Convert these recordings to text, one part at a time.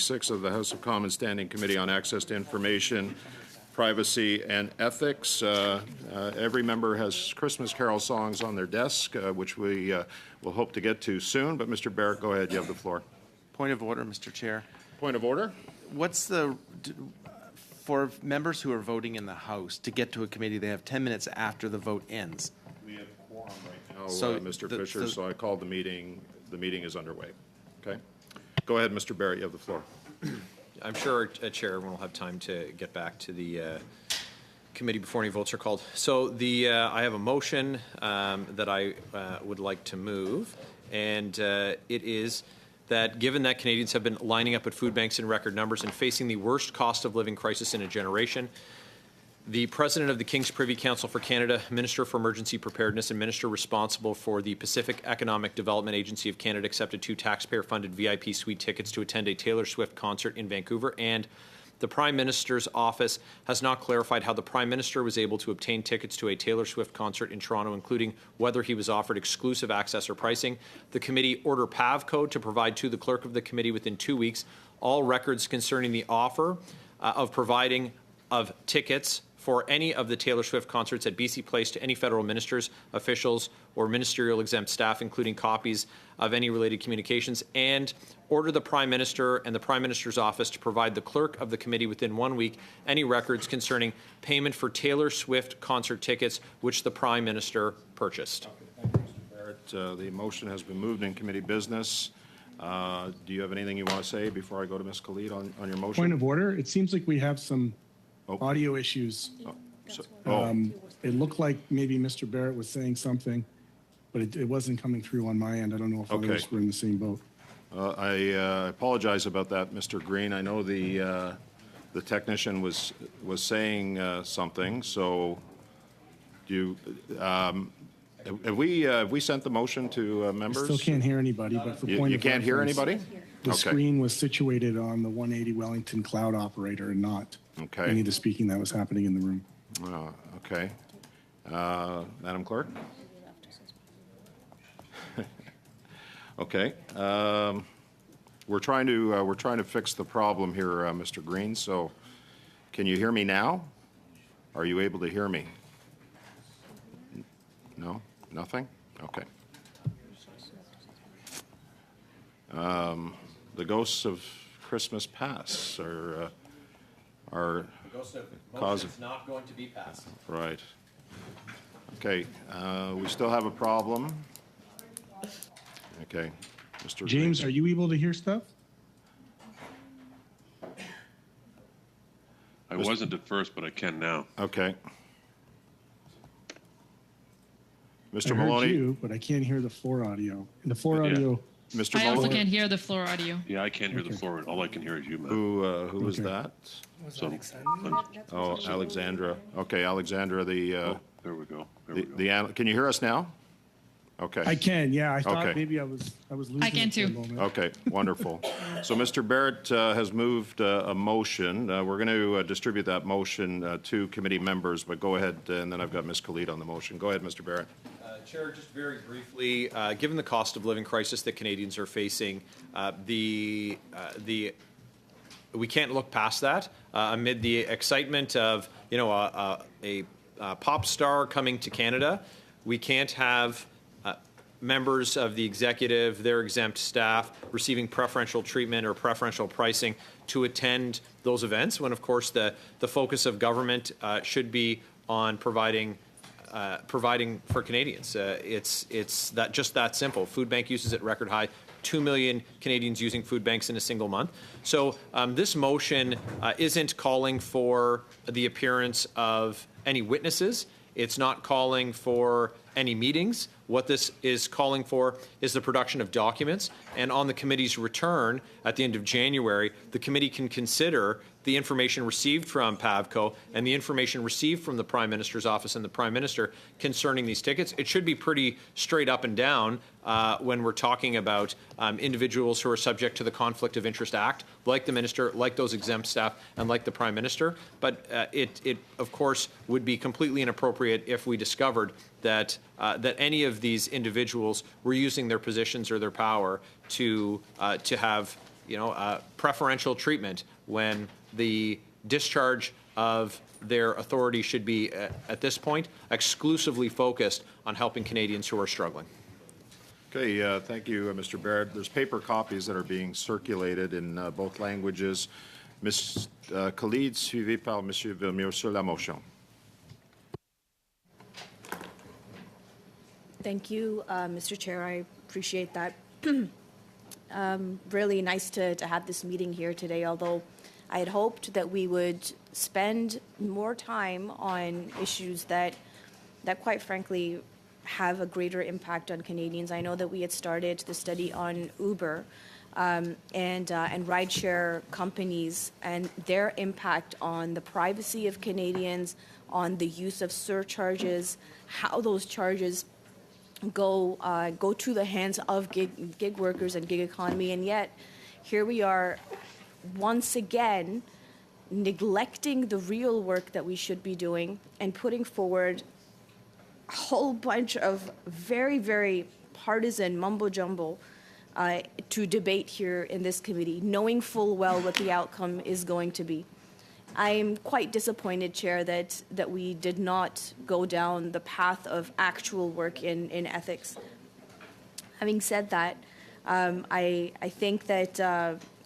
46 of the House of Commons Standing Committee on Access to Information, Privacy and Ethics. Every member has Christmas carol songs on their desk, which we will hope to get to soon. But Mr. Barrett, go ahead. You have the floor. Point of order, Mr. Chair. Point of order. What's the, for members who are voting in the House to get to a committee, they have 10 minutes after the vote ends. We have quorum right now, So Mr. Fisher, so I called the meeting. The meeting is underway. Okay. Go ahead, Mr. Barrett. You have the floor. I'm sure, Chair, we'll have time to get back to the committee before any votes are called. So I have a motion that I would like to move, and it is that given that Canadians have been lining up at food banks in record numbers and facing the worst cost of living crisis in a generation, the President of the King's Privy Council for Canada, Minister for Emergency Preparedness, and Minister responsible for the Pacific Economic Development Agency of Canada accepted 2 taxpayer-funded VIP suite tickets to attend a Taylor Swift concert in Vancouver, and the Prime Minister's office has not clarified how the Prime Minister was able to obtain tickets to a Taylor Swift concert in Toronto, including whether he was offered exclusive access or pricing. The committee order PAVCO to provide to the clerk of the committee within 2 weeks all records concerning the offer of providing of tickets for any of the Taylor Swift concerts at BC Place to any federal ministers, officials, or ministerial exempt staff, including copies of any related communications, and order the Prime Minister and the Prime Minister's office to provide the clerk of the committee within 1 week any records concerning payment for Taylor Swift concert tickets which the Prime Minister purchased. Okay, thank you, Mr. Barrett. The motion has been moved in committee business. Do you have anything you want to say before I go to Ms. Khalid on your motion? Point of order. It seems like we have some audio issues. It looked like maybe Mr. Barrett was saying something, but it wasn't coming through on my end. I don't know if others were in the same boat. I apologize about that, Mr. Green. I know the technician was saying something. So, do you, have we sent the motion to members? I still can't hear anybody. But for point of you can't hear anybody? The screen was situated on the 180 Wellington cloud operator and not any of the speaking that was happening in the room. Okay. Madam Clerk? Okay. We're trying to fix the problem here, Mr. Green. So, can you hear me now? Are you able to hear me? No? Nothing? Okay. The ghosts of Christmas past are The ghost of motion is not going to be passed. Right. Okay. We still have a problem. Okay. Mr. James, Green. are you able to hear stuff? I wasn't at first, but I can now. Okay. Mr. I Maloney. heard you, but I can't hear the floor audio. And the floor audio. Mr. I also Maloney. can't hear the floor audio. Yeah, I can't hear the floor. All I can hear is you, man. Who was that? So, Oh, Alexandra. Okay, Alexandra. there we go. There we go. Can you hear us now? Okay. I can, yeah. I thought Okay. maybe I was losing. I can it for a too. moment. Okay, wonderful. So Mr. Barrett has moved a motion. We're going to distribute that motion to committee members, but go ahead, and then I've got Ms. Khalid on the motion. Go ahead, Mr. Barrett. Chair, just very briefly, given the cost of living crisis that Canadians are facing, we can't look past that amid the excitement of a pop star coming to Canada. We can't have members of the executive, their exempt staff, receiving preferential treatment or preferential pricing to attend those events, when of course the focus of government should be on providing for Canadians. It's that simple. Food bank use is at record high. 2 million Canadians using food banks in a single month. So this motion isn't calling for the appearance of any witnesses. It's not calling for any meetings. What this is calling for is the production of documents. And on the committee's return at the end of January, the committee can consider the information received from PAVCO and the information received from the Prime Minister's office and the Prime Minister concerning these tickets. It should be pretty straight up and down when we're talking about individuals who are subject to the Conflict of Interest Act, like the Minister, like those exempt staff, and like the Prime Minister. But it of course, would be completely inappropriate if we discovered that any of these individuals were using their positions or their power to have preferential treatment when the discharge of their authority should be, at this point, exclusively focused on helping Canadians who are struggling. Okay, thank you, Mr. Barrett. There's paper copies that are being circulated in both languages. Ms. Khalid, suivi par Monsieur Villemure sur la motion. Thank you, Mr. Chair. I appreciate that. Really nice to have this meeting here today, although I had hoped that we would spend more time on issues that quite frankly have a greater impact on Canadians. I know that we had started the study on Uber and rideshare companies and their impact on the privacy of Canadians, on the use of surcharges, how those charges go to the hands of gig workers and gig economy, and yet here we are once again neglecting the real work that we should be doing and putting forward a whole bunch of very, very partisan mumbo-jumbo to debate here in this committee, knowing full well what the outcome is going to be. I am quite disappointed, Chair, that we did not go down the path of actual work in ethics. Having said that, I think that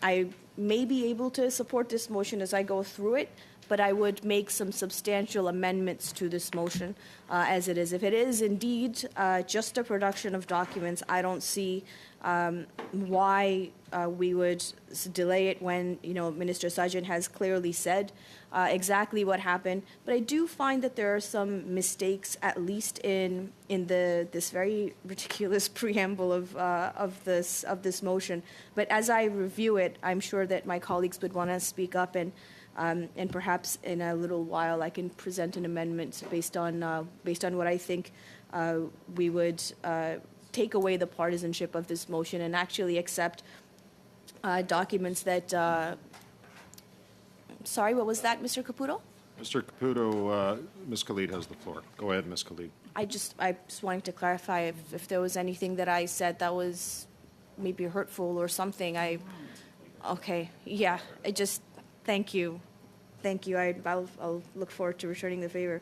I may be able to support this motion as I go through it, but I would make some substantial amendments to this motion as it is. If it is indeed just a production of documents, I don't see why we would delay it when, Minister Sajjan has clearly said exactly what happened. But I do find that there are some mistakes, at least in this very ridiculous preamble of this motion. But as I review it, I'm sure that my colleagues would want to speak up, and perhaps in a little while I can present an amendment based on what I think we would take away the partisanship of this motion and actually accept documents that. Sorry, what was that, Mr. Caputo? Mr. Caputo, Ms. Khalid has the floor. Go ahead, Ms. Khalid. I just wanted to clarify if there was anything that I said that was maybe hurtful or something. Okay, yeah. Thank you. I'll look forward to returning the favor.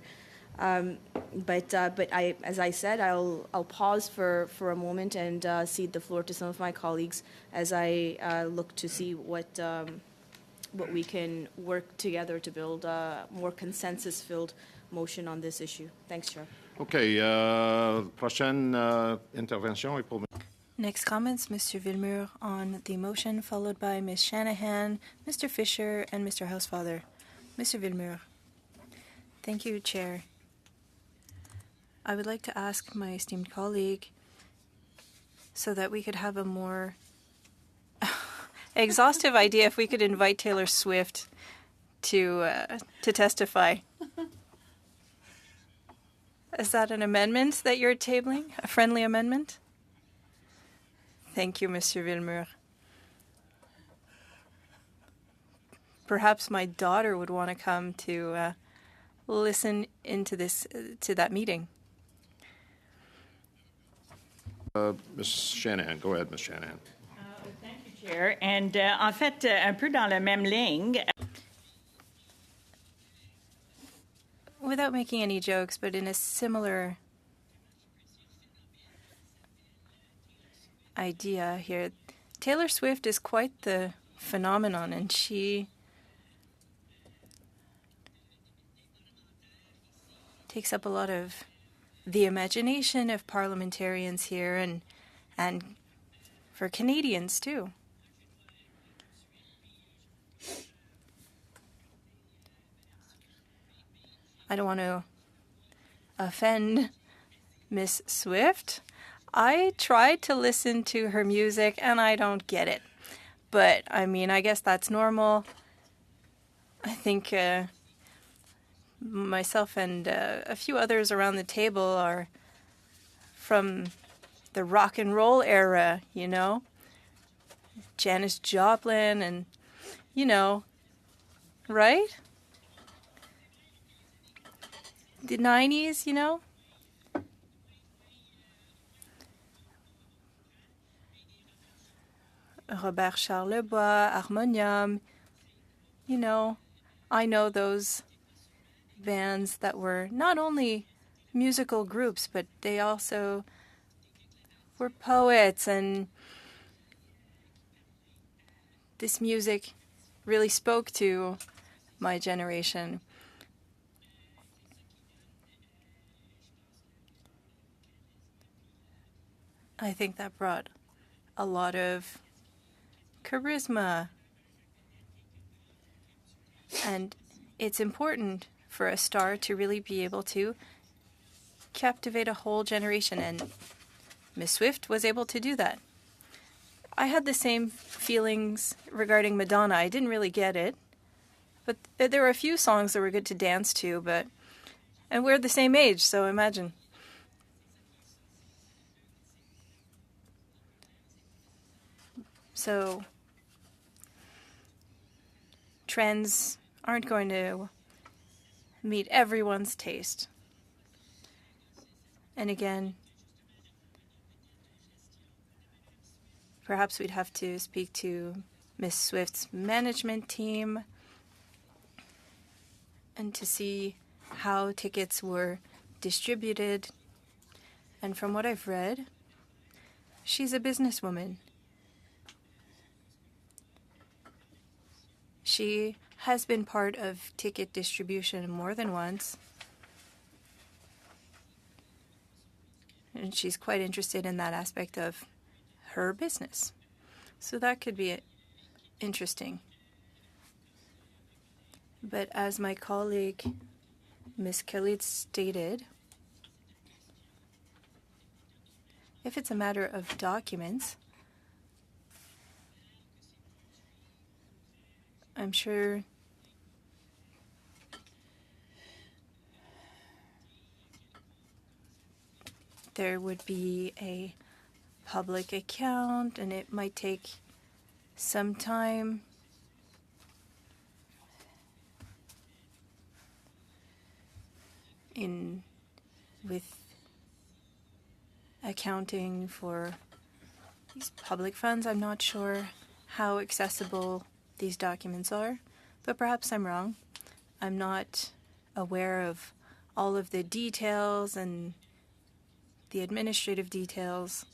But as I said, I'll pause for a moment and cede the floor to some of my colleagues as I look to see what we can work together to build a more consensus-filled motion on this issue. Thanks, Chair. Okay, prochaine intervention est pour. Next comments, Mr. Villemure on the motion, followed by Ms. Shanahan, Mr. Fisher, and Mr. Housefather. Mr. Villemure. Thank you, Chair. I would like to ask my esteemed colleague so that we could have a more exhaustive idea if we could invite Taylor Swift to testify. Is that an amendment that you're tabling? A friendly amendment? Thank you, Mr. Villemure. Perhaps my daughter would want to come to listen into to that meeting. Ms. Shanahan, go ahead, Ms. Shanahan. Thank you, Chair. And en fait, un peu dans la même ligne. Without making any jokes, but in a similar idea here, Taylor Swift is quite the phenomenon, and she takes up a lot of the imagination of parliamentarians here and for Canadians too. I don't want to offend Miss Swift. I tried to listen to her music and I don't get it. But I mean, I guess that's normal. I think myself and a few others around the table are from the rock and roll era, you know? Janis Joplin and, you know, right? The 90s, you know? Robert Charlebois, Harmonium. You know, I know those bands that were not only musical groups, but they also were poets, and this music really spoke to my generation. I think that brought a lot of charisma. And it's important for a star to really be able to captivate a whole generation, and Miss Swift was able to do that. I had the same feelings regarding Madonna. I didn't really get it, but there were a few songs that were good to dance to, and we're the same age, so imagine. So trends aren't going to meet everyone's taste. And again, perhaps we'd have to speak to Miss Swift's management team and to see how tickets were distributed. And from what I've read, she's a businesswoman. She has been part of ticket distribution more than once. And she's quite interested in that aspect of her business. So that could be interesting. But as my colleague, Ms. Khalid, stated, if it's a matter of documents, I'm sure there would be a public account, and it might take some time. With accounting for these public funds, I'm not sure how accessible these documents are, but perhaps I'm wrong. I'm not aware of all of the details and the administrative details.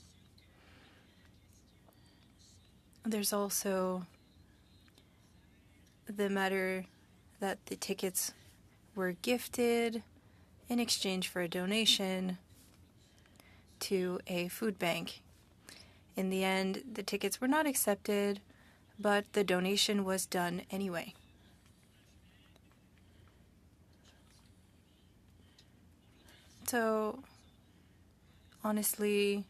There's also the matter that the tickets were gifted in exchange for a donation to a food bank. In the end, the tickets were not accepted, but the donation was done anyway. So, honestly,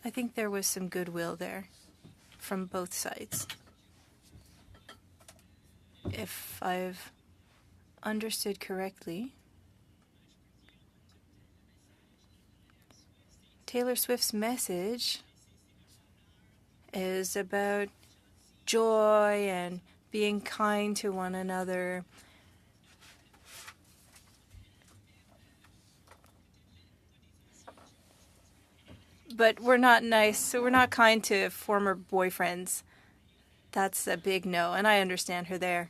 I think there was some goodwill there from both sides. If I've understood correctly, Taylor Swift's message is about joy and being kind to one another. But we're not nice, so we're not kind to former boyfriends. That's a big no, and I understand her there.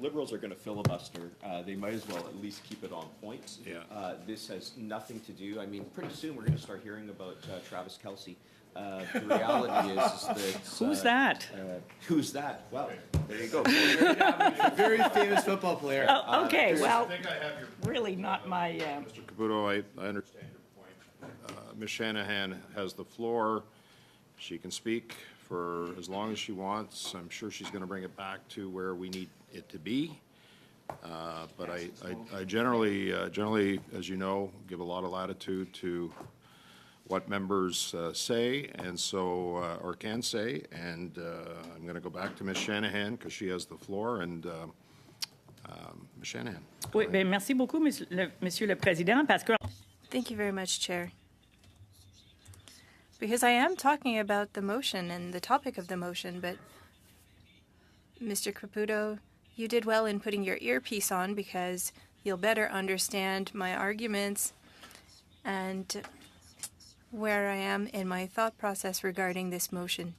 Liberals are going to filibuster, they might as well at least keep it on point. Yeah. This has nothing to do, I mean, pretty soon we're going to start hearing about Travis Kelce. The reality is that... Who's that? Who's that? Well, there you go. Very famous football player. Oh, okay, well, I think I have your really not my, Mr. Caputo, I understand your point. Ms. Shanahan has the floor. She can speak for as long as she wants. I'm sure she's going to bring it back to where we need it to be. But I generally, as you know, give a lot of latitude to what members say, and so, or can say. And I'm going to go back to Ms. Shanahan because she has the floor. And Ms. Shanahan. oui, bien, merci beaucoup, Monsieur le Président, parce que... Thank you very much, Chair. Because I am talking about the motion and the topic of the motion, but Mr. Caputo, you did well in putting your earpiece on because you'll better understand my arguments. and where I am in my thought process regarding this motion.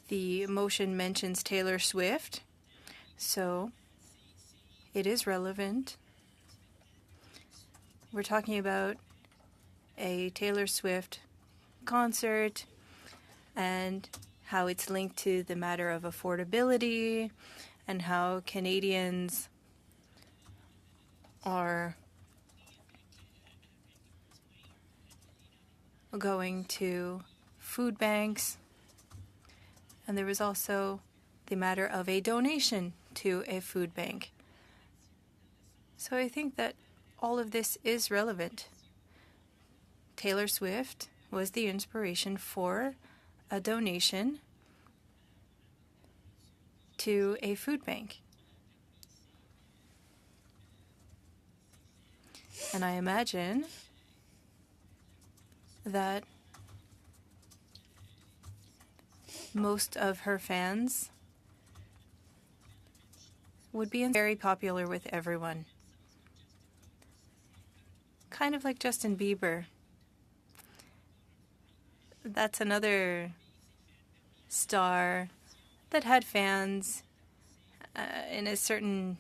The motion mentions Taylor Swift, so it is relevant. We're talking about a Taylor Swift concert and how it's linked to the matter of affordability and how Canadians are going to food banks. And there was also the matter of a donation to a food bank. So I think that all of this is relevant. Taylor Swift was the inspiration for a donation to a food bank. And I imagine that most of her fans would be very popular with everyone. Kind of like Justin Bieber. That's another star that had fans in a certain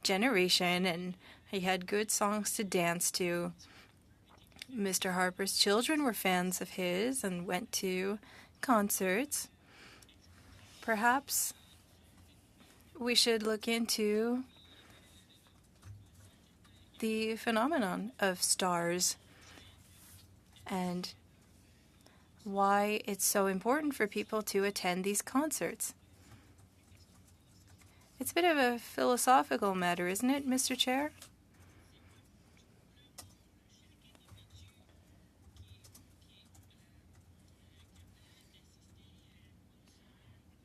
generation, and he had good songs to dance to. Mr. Harper's children were fans of his and went to concerts. Perhaps we should look into the phenomenon of stars and why it's so important for people to attend these concerts. It's a bit of a philosophical matter, isn't it, Mr. Chair?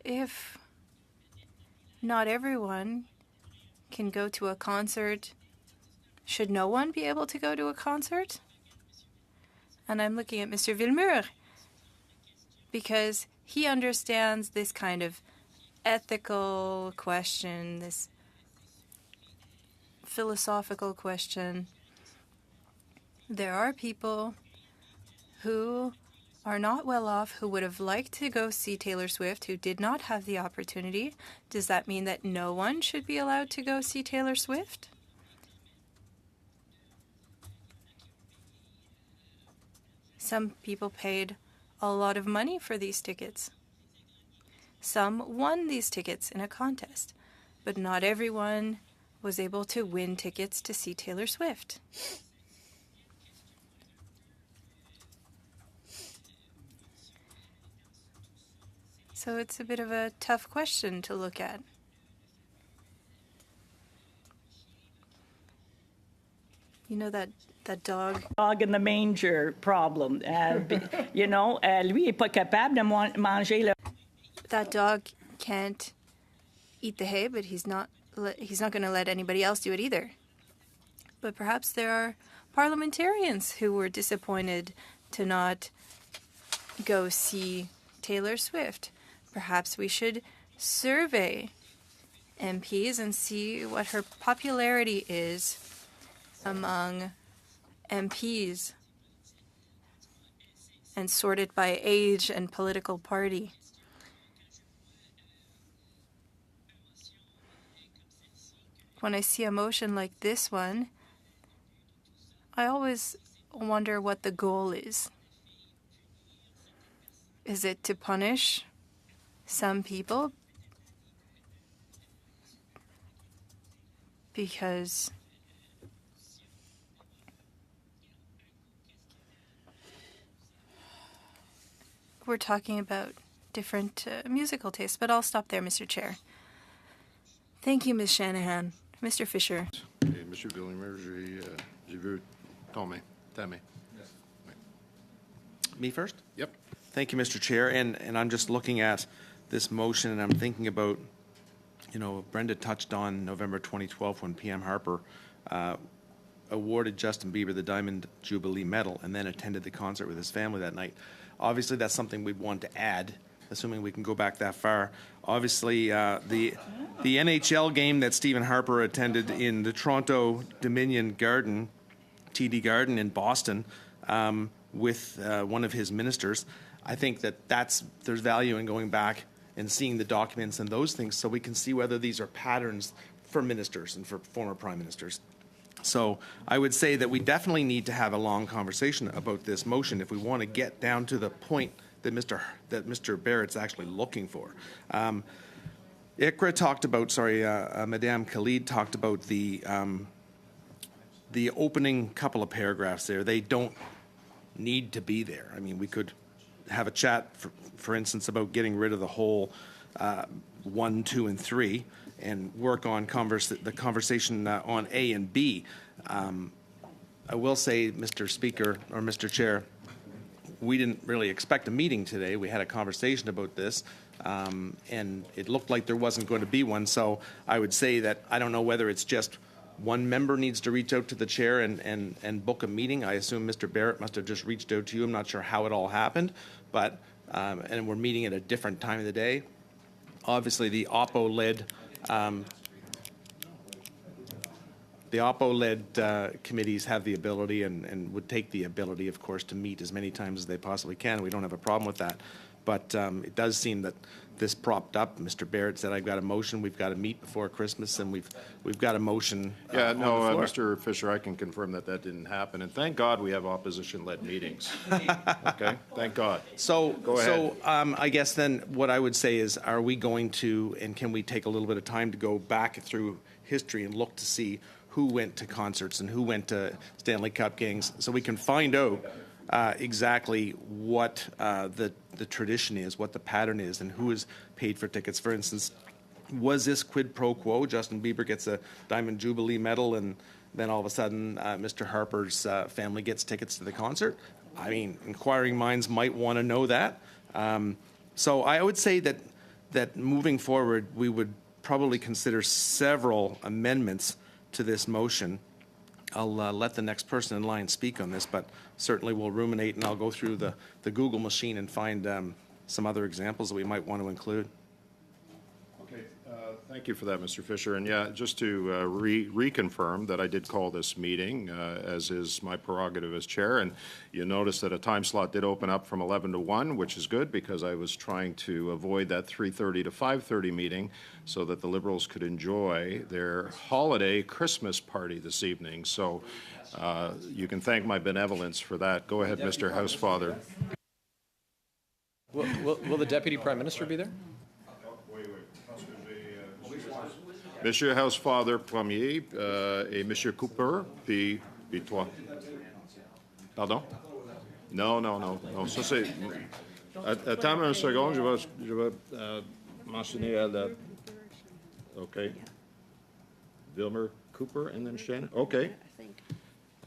If not everyone can go to a concert, should no one be able to go to a concert? And I'm looking at Mr. Villemur because he understands this kind of ethical question, this philosophical question. There are people who are not well off, who would have liked to go see Taylor Swift, who did not have the opportunity. Does that mean that no one should be allowed to go see Taylor Swift? Some people paid a lot of money for these tickets. Some won these tickets in a contest, but not everyone was able to win tickets to see Taylor Swift. So it's a bit of a tough question to look at. You know that dog? Dog in the manger problem. You know, lui est pas capable de manger le. That dog can't eat the hay, but he's not going to let anybody else do it either. But perhaps there are parliamentarians who were disappointed to not go see Taylor Swift. Perhaps we should survey MPs and see what her popularity is among MPs and sort it by age and political party. When I see a motion like this one, I always wonder what the goal is. Is it to punish some people because we're talking about different musical tastes? But I'll stop there, Mr. Chair. Thank you, Ms. Shanahan. Mr. Fisher. Et Monsieur Villemur, j'ai vu ta main. Me first? Yep. Thank you, Mr. Chair. And I'm just looking at this motion and I'm thinking about, you know, Brenda touched on November 2012 when PM Harper awarded Justin Bieber the Diamond Jubilee Medal and then attended the concert with his family that night. Obviously, that's something we'd want to add assuming we can go back that far. Obviously, the NHL game that Stephen Harper attended in the Toronto Dominion Garden, TD Garden in Boston, with one of his ministers, I think there's value in going back and seeing the documents and those things so we can see whether these are patterns for ministers and for former prime ministers. So I would say that we definitely need to have a long conversation about this motion if we want to get down to the point that Mr. Barrett's actually looking for. Ikra talked about, Madame Khalid talked about the opening couple of paragraphs there. They don't need to be there. I mean, we could have a chat, for instance, about getting rid of the whole 1, 2, and 3 and work on the conversation on A and B. I will say, Mr. Speaker or Mr. Chair, we didn't really expect a meeting today. We had a conversation about this, and it looked like there wasn't going to be one. So I would say that I don't know whether it's just one member needs to reach out to the chair and book a meeting. I assume Mr. Barrett must have just reached out to you. I'm not sure how it all happened, but and we're meeting at a different time of the day. Obviously, the OPPO-led committees have the ability and would take the ability, of course, to meet as many times as they possibly can. We don't have a problem with that. But it does seem that this propped up. Mr. Barrett said, I've got a motion. We've got to meet before Christmas, and we've got a motion Yeah, on no, the floor. Mr. Fisher, I can confirm that didn't happen. And thank God we have opposition-led meetings. Okay? Thank God. So, Go ahead. I guess then what I would say is, are we going to, and can we take a little bit of time to go back through history and look to see who went to concerts and who went to Stanley Cup games so we can find out exactly what the tradition is, what the pattern is, and who is paid for tickets. For instance, was this quid pro quo? Justin Bieber gets a Diamond Jubilee medal, and then all of a sudden Mr. Harper's family gets tickets to the concert? I mean, inquiring minds might want to know that. So I would say that moving forward, we would probably consider several amendments to this motion. I'll let the next person in line speak on this, but certainly we'll ruminate, and I'll go through the Google machine and find some other examples that we might want to include. Okay, thank you for that, Mr. Fisher. And yeah, just to reconfirm that I did call this meeting, as is my prerogative as chair. And you notice that a time slot did open up from 11 to 1, which is good because I was trying to avoid that 3:30 to 5:30 meeting so that the Liberals could enjoy their holiday Christmas party this evening. So you can thank my benevolence for that. Go ahead, Mr. Housefather. Will the Deputy Prime Minister be there? Monsieur Housefather Premier et Monsieur Cooper, puis toi. Pardon? Non, ça c'est... Attends une seconde, je vais mentionner à la... Okay. Vilmer Cooper and then Shannon? Okay.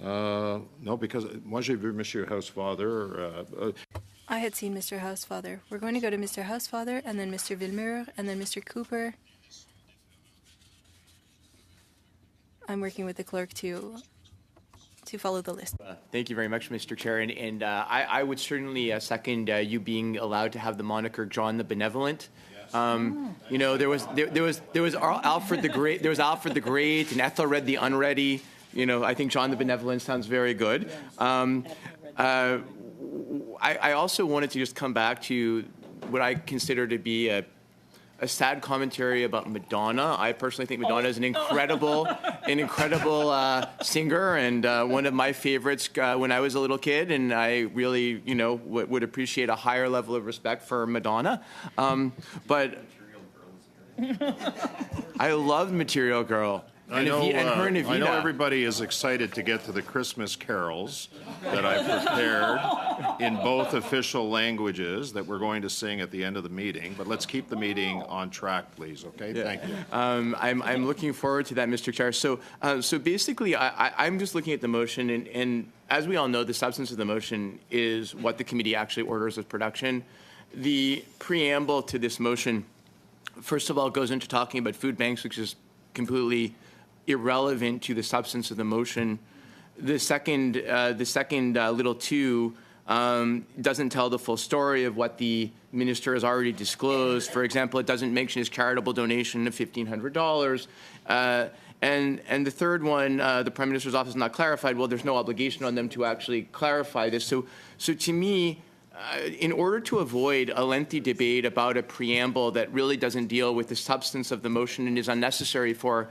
No, because moi j'ai vu Monsieur Housefather. I had seen Mr. Housefather. We're going to go to Mr. Housefather, and then Mr. Villemur, and then Mr. Cooper. I'm working with the clerk to follow the list. Thank you very much, Mr. Chair. And I would certainly second you being allowed to have the moniker John the Benevolent. You know, there was Alfred the Great. There was Alfred the Great and Ethelred the Unready. You know, I think John the Benevolent sounds very good. I also wanted to just come back to what I consider to be a sad commentary about Madonna. I personally think Madonna is an incredible singer and one of my favorites when I was a little kid, and I really, you know, would appreciate a higher level of respect for Madonna. But I loved Material Girl. I know everybody is excited to get to the Christmas carols that I prepared in both official languages that we're going to sing at the end of the meeting. But let's keep the meeting on track, please. Okay? Yeah. Thank you. I'm looking forward to that, Mr. Chair. So basically, I'm just looking at the motion, and as we all know, the substance of the motion is what the committee actually orders as production. The preamble to this motion, first of all, goes into talking about food banks, which is completely irrelevant to the substance of the motion. The second little two doesn't tell the full story of what the minister has already disclosed. For example, it doesn't mention his charitable donation of $1,500. And the third one, the Prime Minister's office has not clarified. Well, there's no obligation on them to actually clarify this. So to me, in order to avoid a lengthy debate about a preamble that really doesn't deal with the substance of the motion and is unnecessary for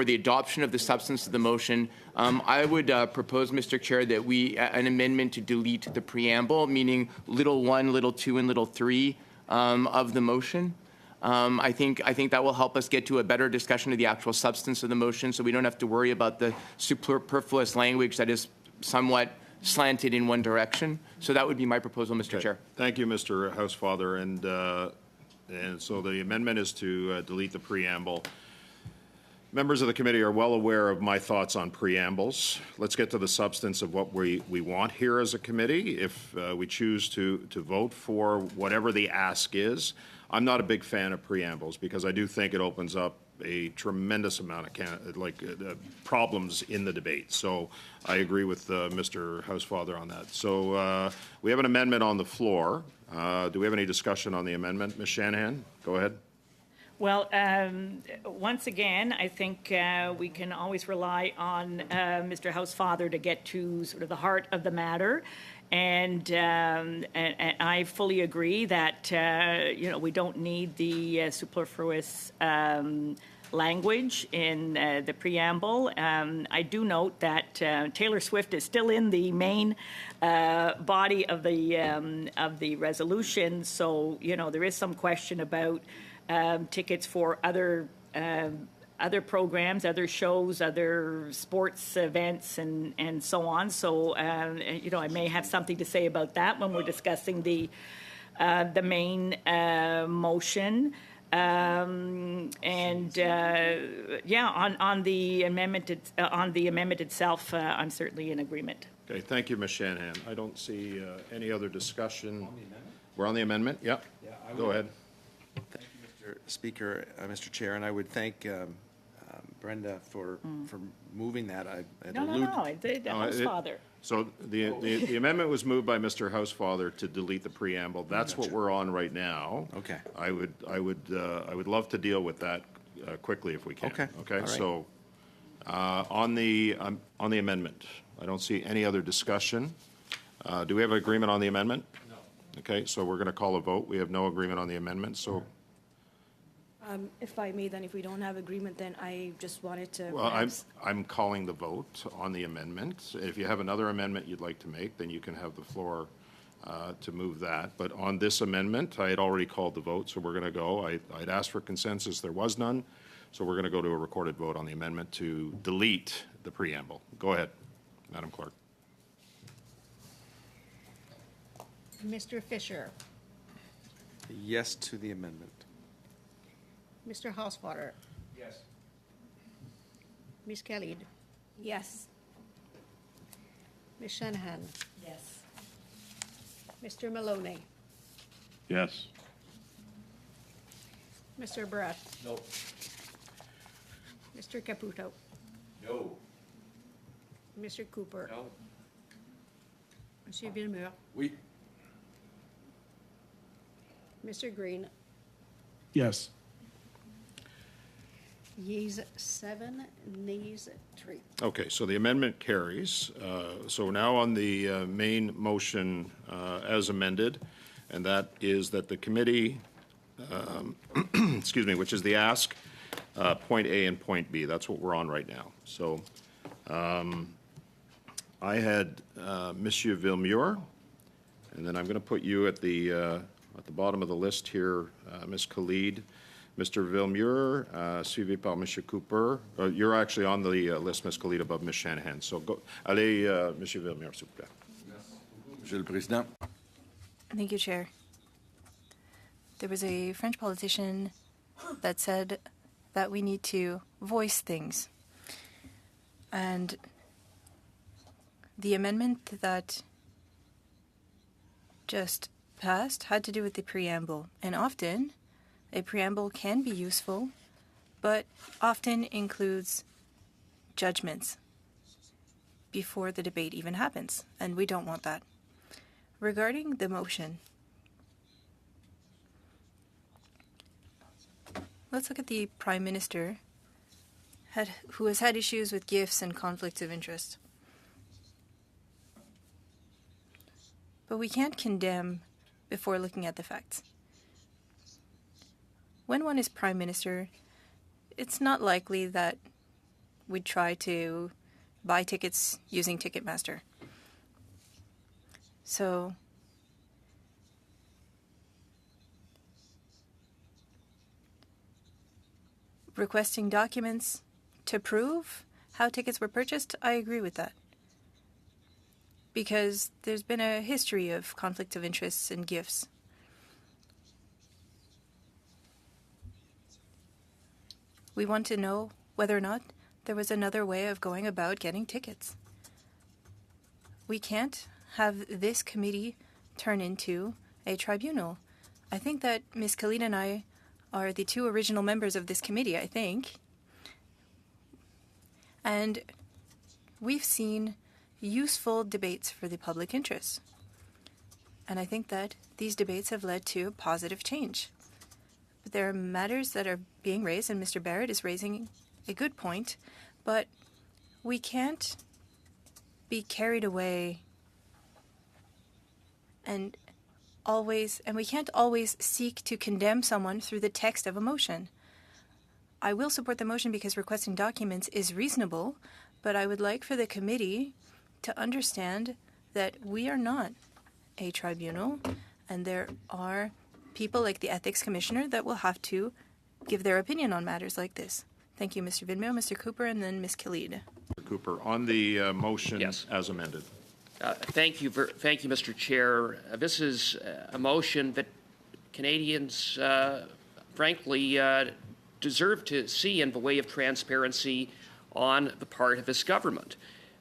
the adoption of the substance of the motion, I would propose, Mr. Chair, that an amendment to delete the preamble, meaning little 1, little 2, and little 3 of the motion. I think that will help us get to a better discussion of the actual substance of the motion, so we don't have to worry about the superfluous language that is somewhat slanted in one direction. So that would be my proposal, Mr. Chair. Thank you, Mr. Housefather. And so the amendment is to delete the preamble. Members of the committee are well aware of my thoughts on preambles. Let's get to the substance of what we want here as a committee. If we choose to vote for whatever the ask is, I'm not a big fan of preambles because I do think it opens up a tremendous amount of problems in the debate. So I agree with Mr. Housefather on that. So we have an amendment on the floor. Do we have any discussion on the amendment? Ms. Shanahan, go ahead. Well, once again, I think we can always rely on Mr. Housefather to get to sort of the heart of the matter. And I fully agree that, we don't need the superfluous language in the preamble. I do note that Taylor Swift is still in the main body of the resolution. So, there is some question about tickets for other programs, other shows, other sports events, and so on. So, I may have something to say about that when we're discussing the main motion. On the amendment itself, I'm certainly in agreement. Okay, thank you, Ms. Shanahan. I don't see any other discussion. We're on the amendment? Yep. Yeah, go ahead. Thank you, Mr. Speaker, Mr. Chair, and I would thank Brenda for moving that. No, I did. Housefather. So the amendment was moved by Mr. Housefather to delete the preamble. That's what we're on right now. Okay. I would love to deal with that quickly if we can. Okay. Okay. All right. So on the amendment, I don't see any other discussion. Do we have agreement on the amendment? No. Okay. So we're going to call a vote. We have no agreement on the amendment. So. If I may, then if we don't have agreement, then I just wanted to. Well, I'm calling the vote on the amendment. If you have another amendment you'd like to make, then you can have the floor to move that. But on this amendment, I had already called the vote, so we're going to go. I'd asked for consensus. There was none. So we're going to go to a recorded vote on the amendment to delete the preamble. Go ahead, Madam Clerk. Mr. Fisher, Yes to the amendment. Mr. Housefather, Yes. Ms. Khalid, Yes. Ms. Shanahan, Yes. Mr. Maloney, Yes. Mr. Barrett, No. Mr. Caputo, No. Mr. Cooper, No. Monsieur Villemur, Oui. Mr. Green, Yes. yeas 7, nays 3. Okay, so the amendment carries. So now on the main motion as amended, and that is that the committee, excuse me, which is the ask, point A and point B. That's what we're on right now. So I had Monsieur Villemur, and then I'm going to put you at the bottom of the list here, Ms. Khalid. Mr. Villemur, suivi par Monsieur Cooper. You're actually on the list, Ms. Khalid, above Ms. Shanahan. So go. Allez, Monsieur Villemur, s'il vous plaît. Monsieur le Président. Thank you, Chair. There was a French politician that said that we need to voice things. And the amendment that just passed had to do with the preamble. And often, a preamble can be useful, but often includes judgments before the debate even happens, and we don't want that. Regarding the motion, let's look at the Prime Minister who has had issues with gifts and conflicts of interest. But we can't condemn before looking at the facts. When one is Prime Minister, it's not likely that we'd try to buy tickets using Ticketmaster. So requesting documents to prove how tickets were purchased, I agree with that. Because there's been a history of conflict of interests and gifts. We want to know whether or not there was another way of going about getting tickets. We can't have this committee turn into a tribunal. I think that Ms. Khalid and I are the two original members of this committee, I think. And we've seen useful debates for the public interest. And I think that these debates have led to positive change. But there are matters that are being raised, and Mr. Barrett is raising a good point, but we can't be carried away and we can't always seek to condemn someone through the text of a motion. I will support the motion because requesting documents is reasonable, but I would like for the committee to understand that we are not a tribunal, and there are people like the Ethics Commissioner that will have to give their opinion on matters like this. Thank you, Mr. Villemot, Mr. Cooper, and then Ms. Khalid. Cooper, on the motion Yes. as amended. Thank you, Mr. Chair. This is a motion that Canadians, frankly, deserve to see in the way of transparency on the part of this government.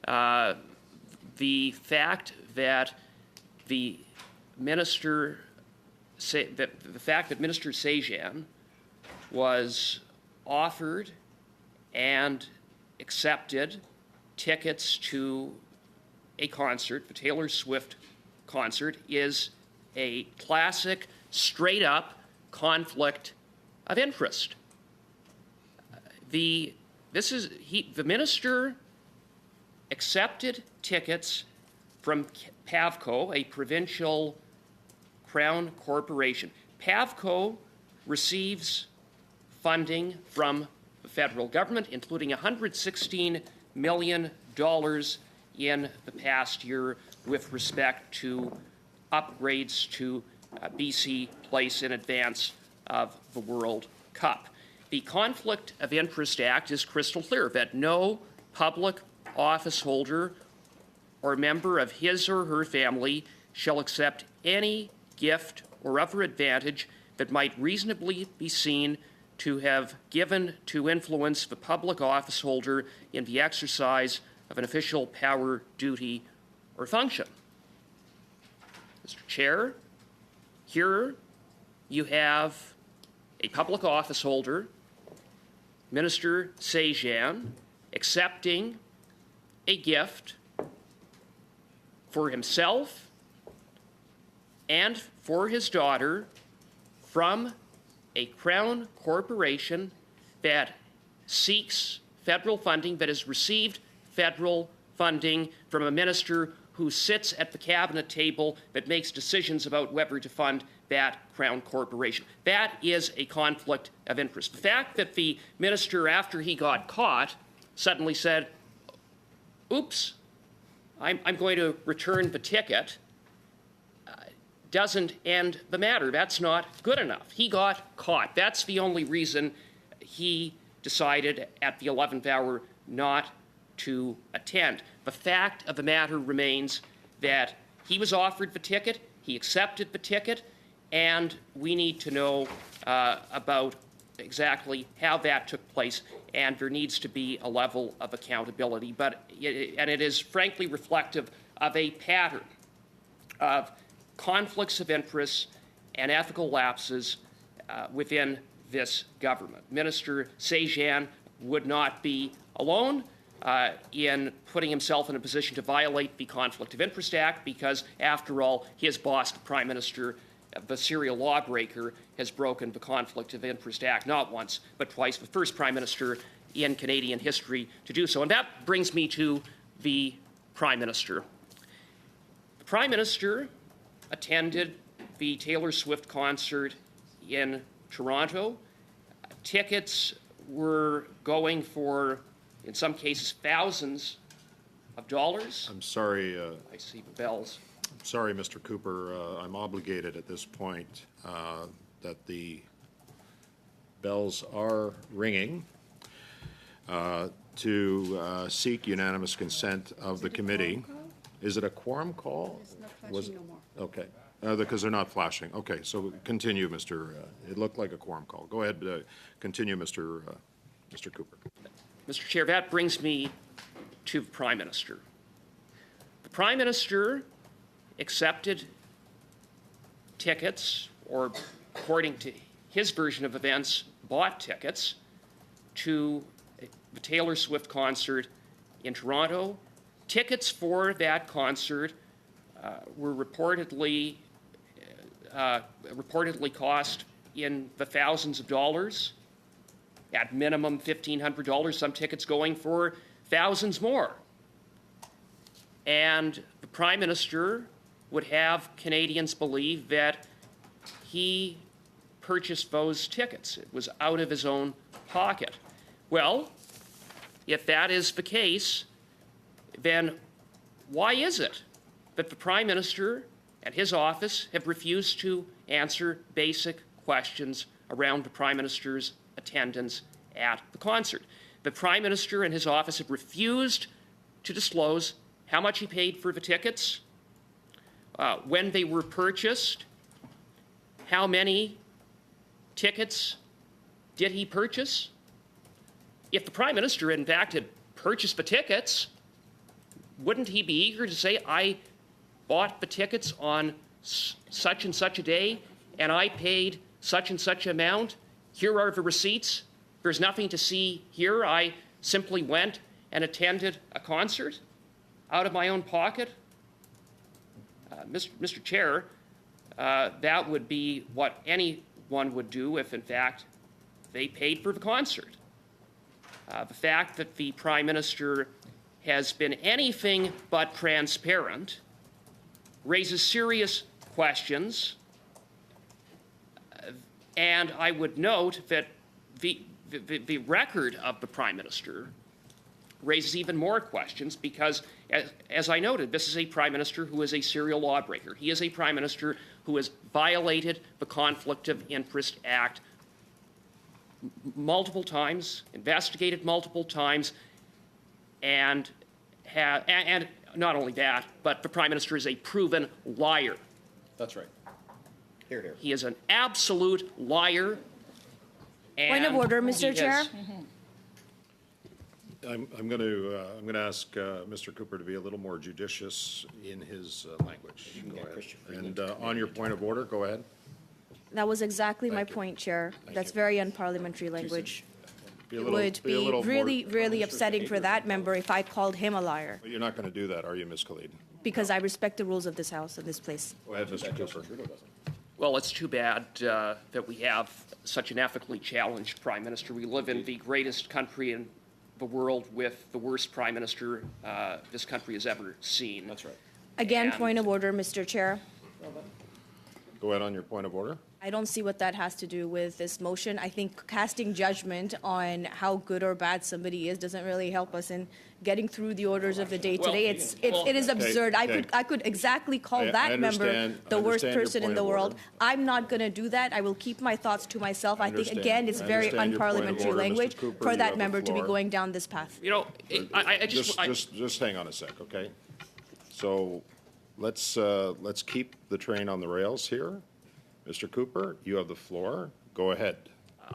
The fact that Minister Sajjan was offered and accepted tickets to a concert, the Taylor Swift concert, is a classic, straight-up conflict of interest. The minister accepted tickets from PAVCO, a provincial crown corporation. PAVCO receives funding from the federal government, including $116 million in the past year with respect to upgrades to BC Place in advance of the World Cup. The Conflict of Interest Act is crystal clear that no public office holder or member of his or her family shall accept any gift or other advantage that might reasonably be seen to have given to influence the public office holder in the exercise of an official power, duty, or function. Mr. Chair, here you have a public office holder, Minister Sajjan, accepting a gift for himself and for his daughter from a crown corporation that seeks federal funding, that has received federal funding from a minister who sits at the cabinet table that makes decisions about whether to fund that crown corporation. That is a conflict of interest. The fact that the minister, after he got caught, suddenly said, oops, I'm going to return the ticket, doesn't end the matter. That's not good enough. He got caught. That's the only reason he decided at the 11th hour not to attend. The fact of the matter remains that he was offered the ticket, he accepted the ticket, and we need to know about exactly how that took place, and there needs to be a level of accountability. And it is frankly reflective of a pattern of conflicts of interest and ethical lapses within this government. Minister Sajjan would not be alone. in putting himself in a position to violate the Conflict of Interest Act because, after all, his boss, the Prime Minister, the serial lawbreaker, has broken the Conflict of Interest Act not once but twice, the first Prime Minister in Canadian history to do so. And that brings me to the Prime Minister. The Prime Minister attended the Taylor Swift concert in Toronto. Tickets were going for, in some cases, thousands of dollars. I'm sorry, I see the bells. sorry, Mr. Cooper, I'm obligated at this point that the bells are ringing to seek unanimous consent of the committee. Is it a quorum call? It's not Was flashing it- no more. Okay, because they're not flashing. Okay, so continue, Mr. It looked like a quorum call. Go ahead, continue, Mr. Cooper. Mr. Chair, that brings me to the Prime Minister. The Prime Minister accepted tickets, or according to his version of events, bought tickets to the Taylor Swift concert in Toronto. Tickets for that concert were reportedly cost in the thousands of dollars, at minimum $1,500, some tickets going for thousands more. And the Prime Minister would have Canadians believe that he purchased those tickets. It was out of his own pocket. Well, if that is the case, then why is it that the Prime Minister and his office have refused to answer basic questions around the Prime Minister's attendance at the concert? The Prime Minister and his office have refused to disclose how much he paid for the tickets, when they were purchased, how many tickets did he purchase? If the Prime Minister, in fact, had purchased the tickets, wouldn't he be eager to say, I bought the tickets on such and such a day, and I paid such and such amount? Here are the receipts. There's nothing to see here. I simply went and attended a concert out of my own pocket. Mr. Chair, that would be what anyone would do if, in fact, they paid for the concert. The fact that the Prime Minister has been anything but transparent raises serious questions, and I would note that the record of the Prime Minister raises even more questions because, as I noted, this is a Prime Minister who is a serial lawbreaker. He is a Prime Minister who has violated the Conflict of Interest Act multiple times, investigated multiple times, and not only that, but the Prime Minister is a proven liar. That's right. Here, here. He is an absolute liar. Point of order, Mr. Chair. I'm going to ask Mr. Cooper to be a little more judicious in his language. Go ahead. And on your point of order, go ahead. That was exactly my Thank you. point, Chair. That's you. very unparliamentary language. Be a It little- would be a be little really, more- really upsetting for that member if I called him a liar, But you're not going to do that, are you, Ms. Khalid? because I respect the rules of this House and this place. Go ahead, Mr. Cooper. Well, it's too bad that we have such an ethically challenged Prime Minister. We live in the greatest country in the world with the worst Prime Minister this country has ever seen. That's right. Again, And- point of order, Mr. Chair. Go ahead on your point of order. I don't see what that has to do with this motion. I think casting judgment on how good or bad somebody is doesn't really help us in getting through the orders of the day Well, today. It is absurd. okay. I could exactly call I that member understand- the I worst understand your person in point the of world. order. I'm not going to do that. I will keep my thoughts to myself. I think, understand. again, it's I very understand your point of unparliamentary order, Mr. language Cooper. for You that have the member to be floor. going down this path. You know, Just hang on a sec, okay? So let's keep the train on the rails here. Mr. Cooper, you have the floor. Go ahead.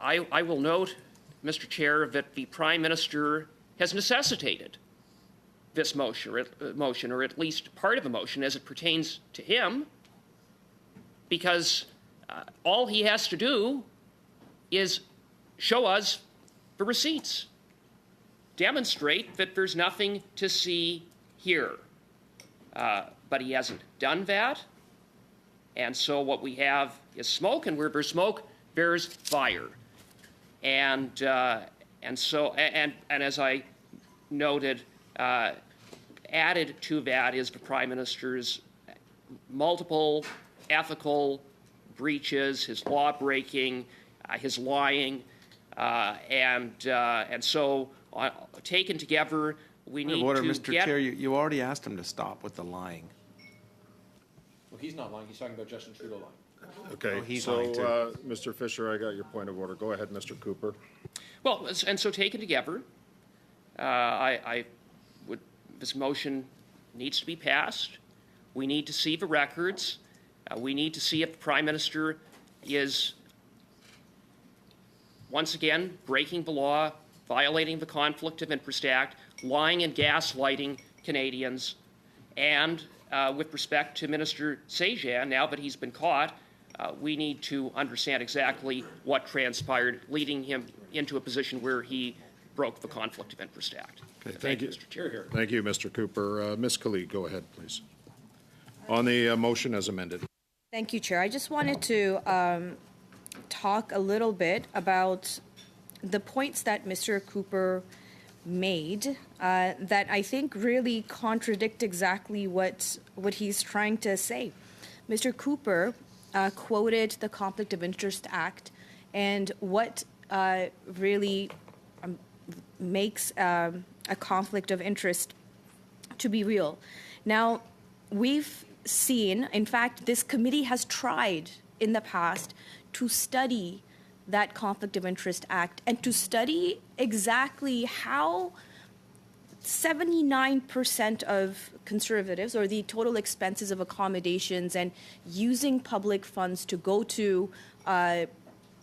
I will note, Mr. Chair, that the Prime Minister has necessitated this motion, or at least part of the motion as it pertains to him, because all he has to do is show us the receipts. demonstrate that there's nothing to see here. But he hasn't done that. And so what we have is smoke, and where there's smoke, there's fire. And as I noted, added to that is the Prime Minister's multiple ethical breaches, his law breaking, his lying, and so taken together, we need Order, to Mr. get. Chair, you already asked him to stop with the lying. Well, he's not lying. He's talking about Justin Trudeau lying. Okay, he's so, lying too. Mr. Fisher, I got your point of order. Go ahead, Mr. Cooper. Well, and so taken together, this motion needs to be passed. We need to see the records. We need to see if the Prime Minister is once again breaking the law, violating the Conflict of Interest Act, lying and gaslighting Canadians, and with respect to Minister Sajjan, now that he's been caught, we need to understand exactly what transpired, leading him into a position where he broke the Conflict of Interest Act. Okay, thank you. Mr. Chair. Thank you, Mr. Cooper. Ms. Khalid, go ahead, please. On the motion as amended. Thank you, Chair. I just wanted to talk a little bit about the points that Mr. Cooper made that I think really contradict exactly what he's trying to say. Mr. Cooper quoted the Conflict of Interest Act and what really makes a conflict of interest to be real. Now, we've seen, in fact, this committee has tried in the past to study that Conflict of Interest Act and to study exactly how 79% of Conservatives, or the total expenses of accommodations and using public funds to go to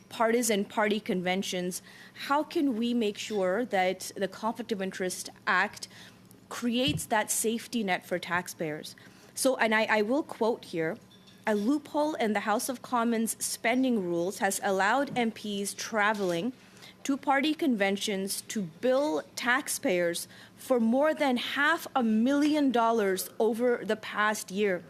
partisan party conventions, how can we make sure that the Conflict of Interest Act creates that safety net for taxpayers? So, and I will quote here, a loophole in the House of Commons spending rules has allowed MPs traveling to party conventions to bill taxpayers for more than $500,000 over the past year,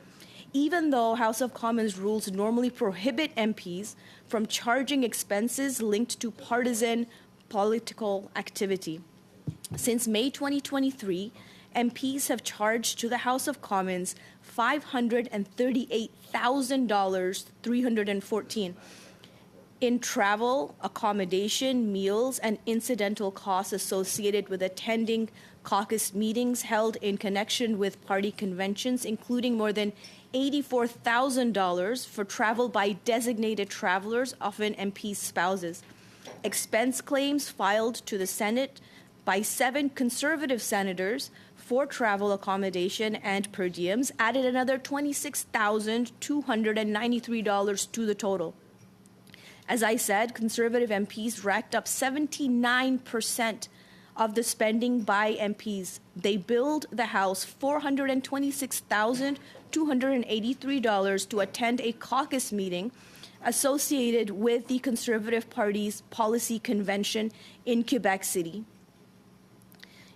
even though House of Commons rules normally prohibit MPs from charging expenses linked to partisan political activity. Since May 2023, MPs have charged to the House of Commons $538,314 in travel, accommodation, meals, and incidental costs associated with attending caucus meetings held in connection with party conventions, including more than $84,000 for travel by designated travelers, often MP spouses. Expense claims filed to the Senate by 7 Conservative senators for travel accommodation and per diems added another $26,293 to the total. As I said, Conservative MPs racked up 79% of the spending by MPs. They billed the House $426,283 to attend a caucus meeting associated with the Conservative Party's policy convention in Quebec City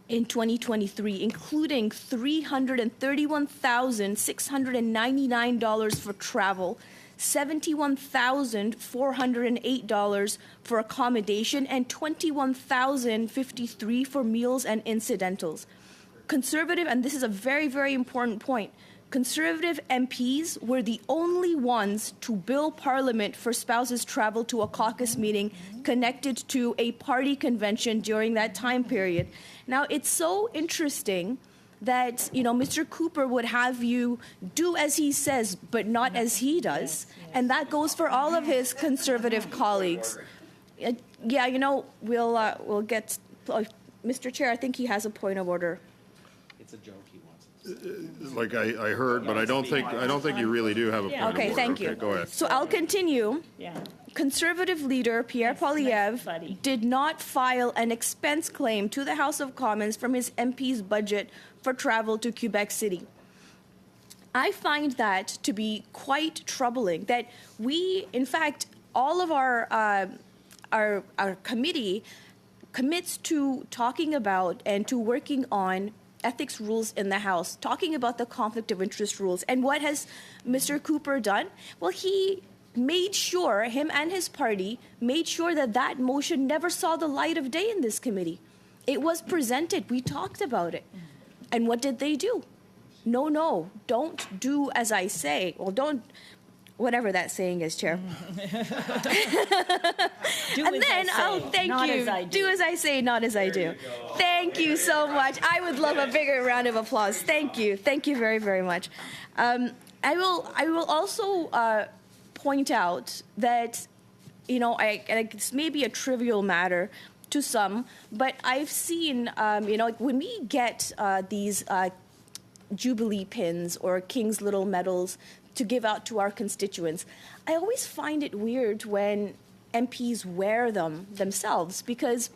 in 2023, including $331,699 for travel, $71,408 for accommodation, and $21,053 for meals and incidentals. Conservative, and this is a very, very important point, Conservative MPs were the only ones to bill Parliament for spouses' travel to a caucus meeting connected to a party convention during that time period. Now, it's so interesting that, Mr. Cooper would have you do as he says, but not as he does. And that goes for all of his Conservative colleagues. We'll get, Mr. Chair, I think he has a point of order. It's a joke he wants. Like I heard, but I don't think you really do have a point of order. Okay, thank you. Okay, go ahead. So I'll continue. Yeah. Conservative leader Pierre Poilievre did not file an expense claim to the House of Commons from his MP's budget for travel to Quebec City. I find that to be quite troubling, that we, in fact, all of our committee commits to talking about and to working on ethics rules in the House, talking about the conflict of interest rules. And what has Mr. Cooper done? Well, he made sure, him and his party, made sure that that motion never saw the light of day in this committee. It was presented. We talked about it. And what did they do? No, don't do as I say. Well, don't, whatever that saying is, Chair. And then, thank you. Do as I say, not as I do. Thank you so much. I would love a bigger round of applause. Thank you. Thank you very, very much. I will also point out that, you know, it's maybe a trivial matter to some, but I've seen, you know, when we get these Jubilee pins or King's Little medals to give out to our constituents, I always find it weird when MPs wear them themselves because,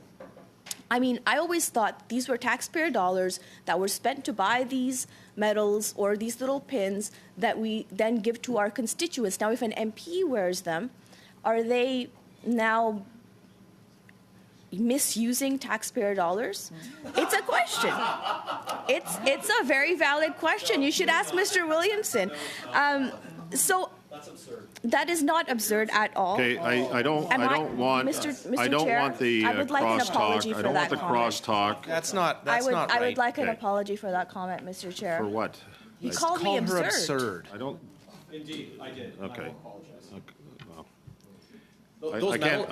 I mean, I always thought these were taxpayer dollars that were spent to buy these medals or these little pins that we then give to our constituents. Now, if an MP wears them, are they now misusing taxpayer dollars? It's a question. It's a very valid question. You should ask Mr. Williamson. So that's absurd. That is not absurd at all. Okay, I don't want Mr. I don't Chair, want the I would like an crosstalk. apology for I don't want that the comment. crosstalk. That's not right. I would like an Okay. apology for that comment, Mr. Chair. For what? He called me Called her absurd. absurd. I don't. Indeed, I did. Okay. I apologize. Okay, well.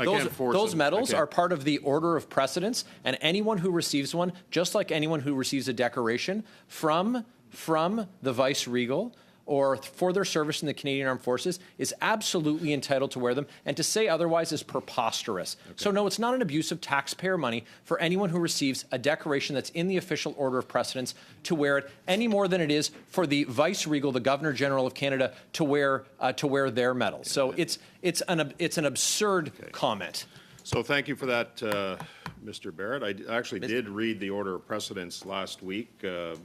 Those force those him. medals I can't. are part of the order of precedence, and anyone who receives one, just like anyone who receives a decoration from the Vice Regal or for their service in the Canadian Armed Forces, is absolutely entitled to wear them, and to say otherwise is preposterous. Okay. So no, it's not an abuse of taxpayer money for anyone who receives a decoration that's in the official order of precedence to wear it, any more than it is for the Vice Regal, the Governor General of Canada, to wear their medal. So it's an absurd comment. So thank you for that, Mr. Barrett. I actually did read the order of precedence last week as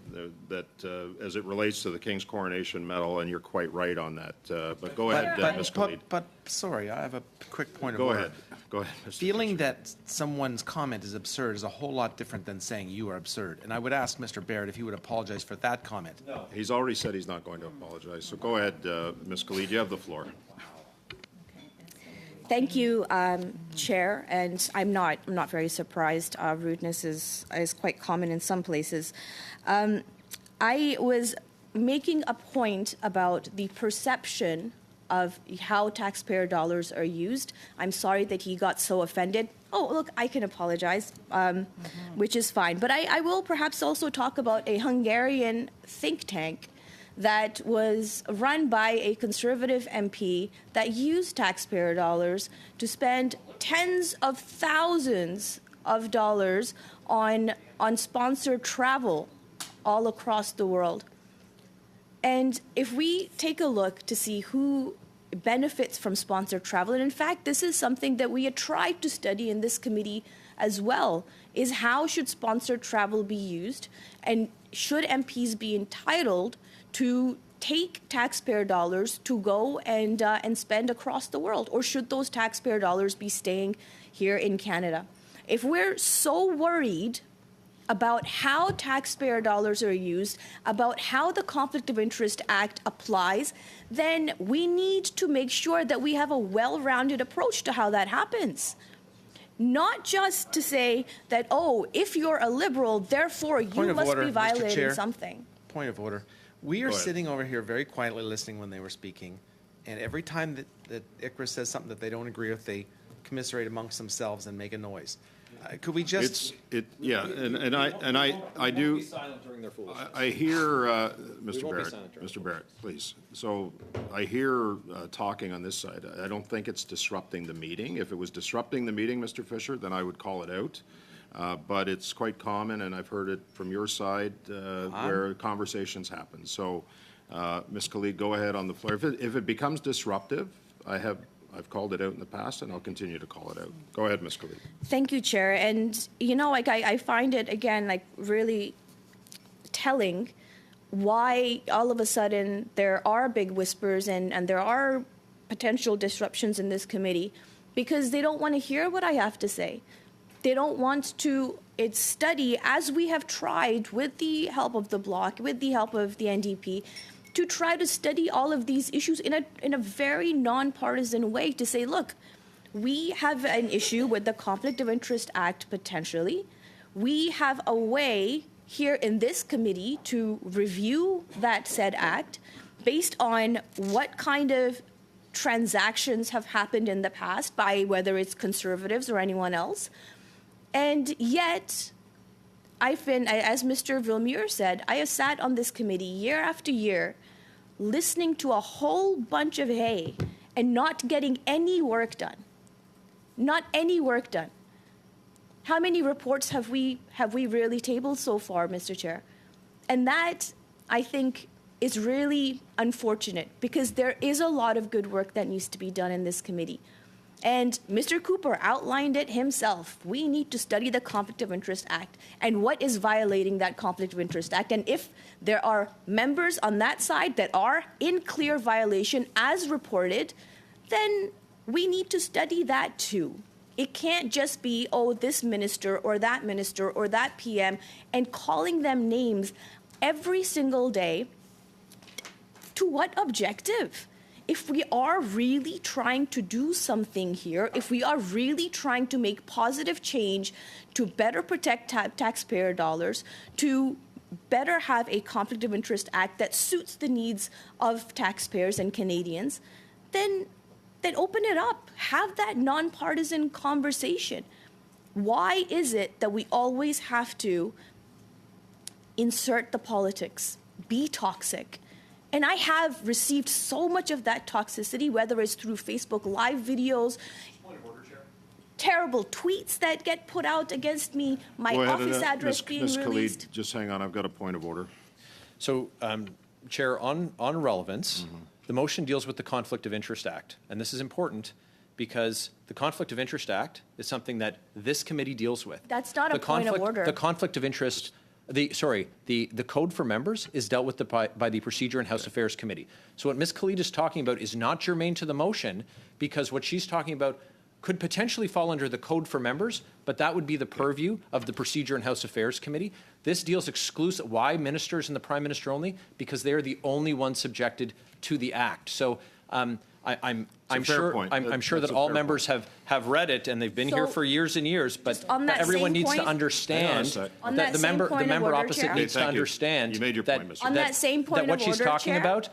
it relates to the King's Coronation Medal, and you're quite right on that. But go ahead, Ms. Khalid. But sorry, I have a quick point of Go order. ahead. Go ahead, Mr. Feeling that someone's comment is absurd is a whole lot different than saying you are absurd. And I would ask Mr. Barrett if he would apologize for that comment. No. He's already said he's not going to apologize. So go ahead, Ms. Khalid. You have the floor. Thank you, Chair, and I'm not very surprised. Rudeness is quite common in some places. I was making a point about the perception of how taxpayer dollars are used. I'm sorry that he got so offended. Oh, look, I can apologize, which is fine. But I will perhaps also talk about a Hungarian think tank that was run by a Conservative MP that used taxpayer dollars to spend tens of thousands of dollars on sponsored travel all across the world. And if we take a look to see who benefits from sponsored travel, and in fact, this is something that we had tried to study in this committee as well, is how should sponsored travel be used, and should MPs be entitled to take taxpayer dollars to go and spend across the world, or should those taxpayer dollars be staying here in Canada? If we're so worried about how taxpayer dollars are used, about how the Conflict of Interest Act applies, then we need to make sure that we have a well-rounded approach to how that happens. Not just to say that, oh, if you're a Liberal, therefore you must be violating something. Point of order. We are sitting over here very quietly listening when they were speaking, and every time that ICRA says something that they don't agree with, they commiserate amongst themselves and make a noise. Could we just? I do. I hear Mr. Barrett, please. So I hear talking on this side. I don't think it's disrupting the meeting. If it was disrupting the meeting, Mr. Fisher, then I would call it out. But it's quite common, and I've heard it from your side where conversations happen. So, Ms. Khalid, go ahead on the floor. If it becomes disruptive, I've called it out in the past, and I'll continue to call it out. Go ahead, Ms. Khalid. Thank you, Chair. And, you know, like I find it, again, like really telling why all of a sudden there are big whispers and there are potential disruptions in this committee, because they don't want to hear what I have to say. They don't want to study, as we have tried with the help of the Bloc, with the help of the NDP, to try to study all of these issues in a very nonpartisan way to say, look, we have an issue with the Conflict of Interest Act potentially. We have a way here in this committee to review that said act based on what kind of transactions have happened in the past by whether it's Conservatives or anyone else. And yet, I've been, as Mr. Villemure said, I have sat on this committee year after year listening to a whole bunch of hay and not getting any work done. Not any work done. How many reports have we really tabled so far, Mr. Chair? And that, I think, is really unfortunate because there is a lot of good work that needs to be done in this committee. And Mr. Cooper outlined it himself. We need to study the Conflict of Interest Act and what is violating that Conflict of Interest Act. And if there are members on that side that are in clear violation as reported, then we need to study that too. It can't just be, oh, this minister or that PM, and calling them names every single day. To what objective? If we are really trying to do something here, if we are really trying to make positive change to better protect taxpayer dollars, to better have a Conflict of Interest Act that suits the needs of taxpayers and Canadians, then open it up. Have that nonpartisan conversation. Why is it that we always have to insert the politics, be toxic? And I have received so much of that toxicity, whether it's through Facebook Live videos, terrible tweets that get put out against me, my office address being Ms. released. Khalid, just hang on, I've got a point of order. So, Chair, on relevance, the motion deals with the Conflict of Interest Act. And this is important because the Conflict of Interest Act is something that this committee deals with. That's not a point of order. The conflict of interest, the code for members is dealt with by the Procedure and House Affairs Committee. So what Ms. Khalid is talking about is not germane to the motion because what she's talking about could potentially fall under the code for members, but that would be the purview of the Procedure and House Affairs Committee. This deals exclusive. Why ministers and the Prime Minister only? Because they are the only ones subjected to the Act. So I'm sure that all members have read it and they've been here for years and years. But everyone needs to understand that the member opposite needs to understand that what she's talking about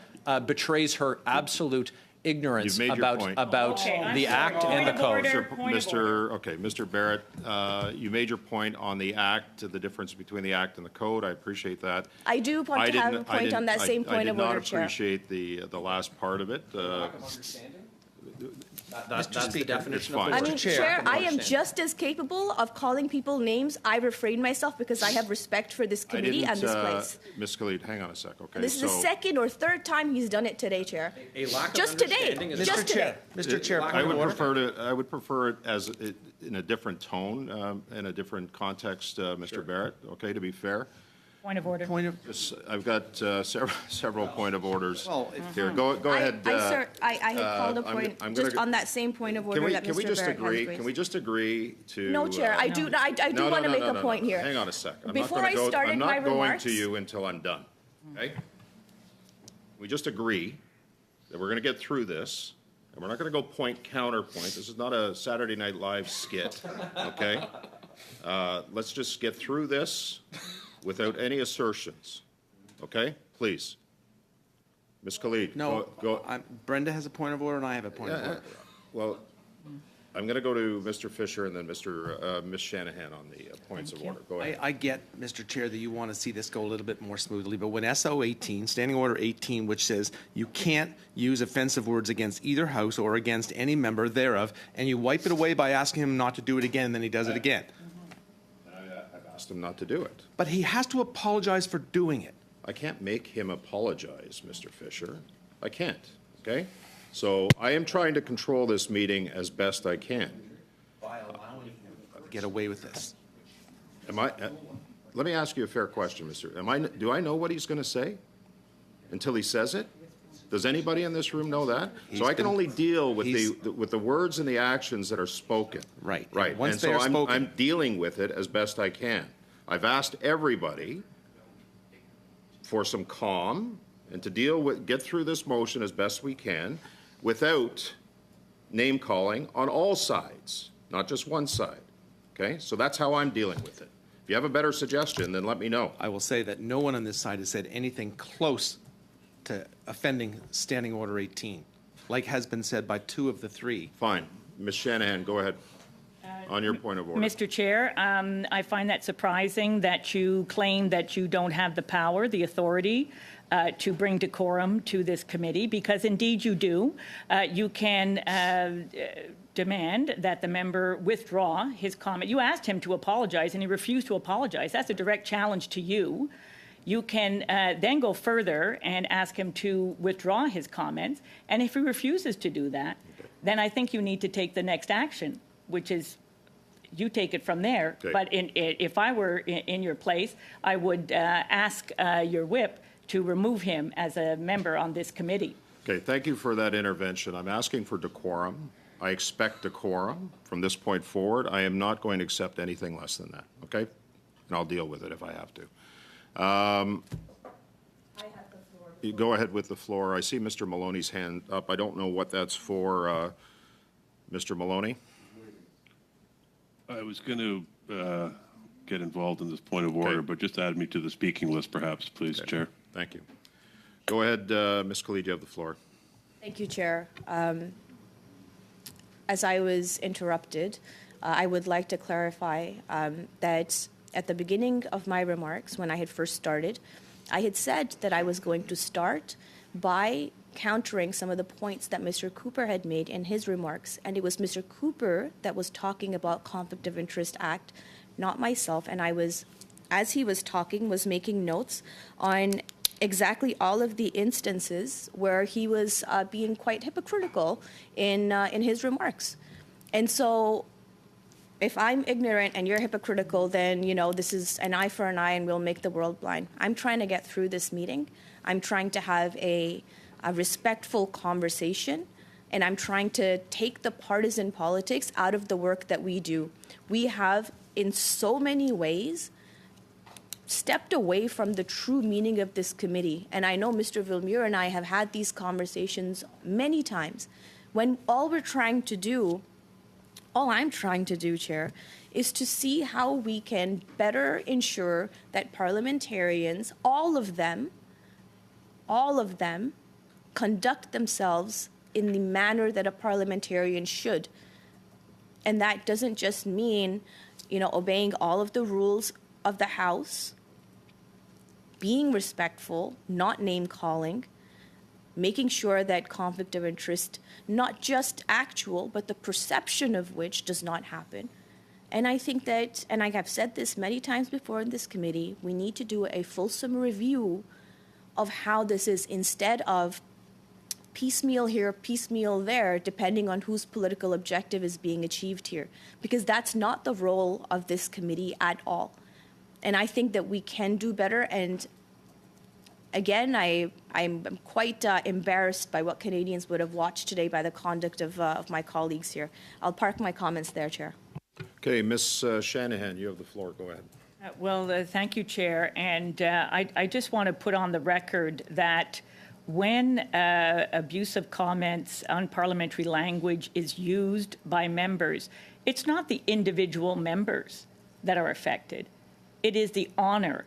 betrays her absolute ignorance about the Act and the code. Mr. Barrett, you made your point on the Act, the difference between the Act and the code. I appreciate that. I do want to have a point on that same point of order, Chair. I did not appreciate the last part of it. That's the definition of I mean, Chair, I am just as capable of calling people names. I refrain myself because I have respect for this committee and this place. Ms. Khalid, hang on a sec, okay? This is the second or third time he's done it today, Chair. Just today. Just today. Mr. Chair, I would prefer it as in a different tone, in a different context, Mr. Barrett, okay, to be fair. Point of order. I've got several point of orders here. Go ahead. I had called a point just on that same point of order that Mr. Barrett has raised. Can we just agree to? No, Chair. I do want to make a point here. Hang on a sec. I'm not going to you until I'm done. Okay. We just agree that we're going to get through this, and we're not going to go point counterpoint. This is not a Saturday Night Live skit. Okay. Let's just get through this without any assertions. Okay? Please. Ms. Khalid, go. Brenda has a point of order and I have a point of order. Well, I'm going to go to Mr. Fisher and then Ms. Shanahan on the points of order. Go ahead. I get, Mr. Chair, that you want to see this go a little bit more smoothly, but when SO 18, Standing Order 18, which says you can't use offensive words against either House or against any member thereof, and you wipe it away by asking him not to do it again, and then he does it again. I've asked him not to do it. But he has to apologize for doing it. I can't make him apologize, Mr. Fisher. I can't, okay? So I am trying to control this meeting as best I can. By allowing him to get away with this. Let me ask you a fair question, Mr. Do I know what he's going to say until he says it? Does anybody in this room know that? He's So I can been- only deal with he's- with the words and the actions that are spoken. Right. Right. Once And they so are spoken. I'm dealing with it as best I can. I've asked everybody for some calm and to get through this motion as best we can without name calling on all sides, not just one side. Okay? So that's how I'm dealing with it. If you have a better suggestion, then let me know. I will say that no one on this side has said anything close to offending Standing Order 18, like has been said by 2 of the 3. Fine. Ms. Shanahan, go ahead on your point of order. Mr. Chair, I find that surprising that you claim that you don't have the power, the authority to bring decorum to this committee, because indeed you do. You can demand that the member withdraw his comment. You asked him to apologize, and he refused to apologize. That's a direct challenge to you. You can then go further and ask him to withdraw his comments. And if he refuses to do that, then I think you need to take the next action, which is you take it from there. Okay. But if I were in your place, I would ask your whip to remove him as a member on this committee. Okay, thank you for that intervention. I'm asking for decorum. I expect decorum from this point forward. I am not going to accept anything less than that, okay? And I'll deal with it if I have to. You go ahead with the floor. I see Mr. Maloney's hand up. I don't know what that's for. Mr. Maloney? I was going to get involved in this point of order, Okay. but just add me to the speaking list, perhaps, please, Chair. Thank you. Go ahead, Ms. Khalid, you have the floor. Thank you, Chair. As I was interrupted, I would like to clarify that at the beginning of my remarks, when I had first started, I had said that I was going to start by countering some of the points that Mr. Cooper had made in his remarks. And it was Mr. Cooper that was talking about Conflict of Interest Act, not myself. And I was, as he was talking, was making notes on exactly all of the instances where he was being quite hypocritical in his remarks. And so if I'm ignorant and you're hypocritical, then, you know, this is an eye for an eye and we'll make the world blind. I'm trying to get through this meeting. I'm trying to have a respectful conversation, and I'm trying to take the partisan politics out of the work that we do. We have, in so many ways, stepped away from the true meaning of this committee. And I know Mr. Villemure and I have had these conversations many times when all I'm trying to do, Chair, is to see how we can better ensure that parliamentarians, all of them, conduct themselves in the manner that a parliamentarian should. And that doesn't just mean, you know, obeying all of the rules of the House, being respectful, not name-calling, making sure that conflict of interest, not just actual, but the perception of which does not happen. And I think that, and I have said this many times before in this committee, we need to do a fulsome review of how this is, instead of piecemeal here, piecemeal there, depending on whose political objective is being achieved here. Because that's not the role of this committee at all. And I think that we can do better. And again, I'm quite embarrassed by what Canadians would have watched today by the conduct of my colleagues here. I'll park my comments there, Chair. Okay, Ms. Shanahan, you have the floor. Go ahead. Well, thank you, Chair. And I just want to put on the record that when abusive comments, unparliamentary language is used by members, it's not the individual members that are affected. It is the honor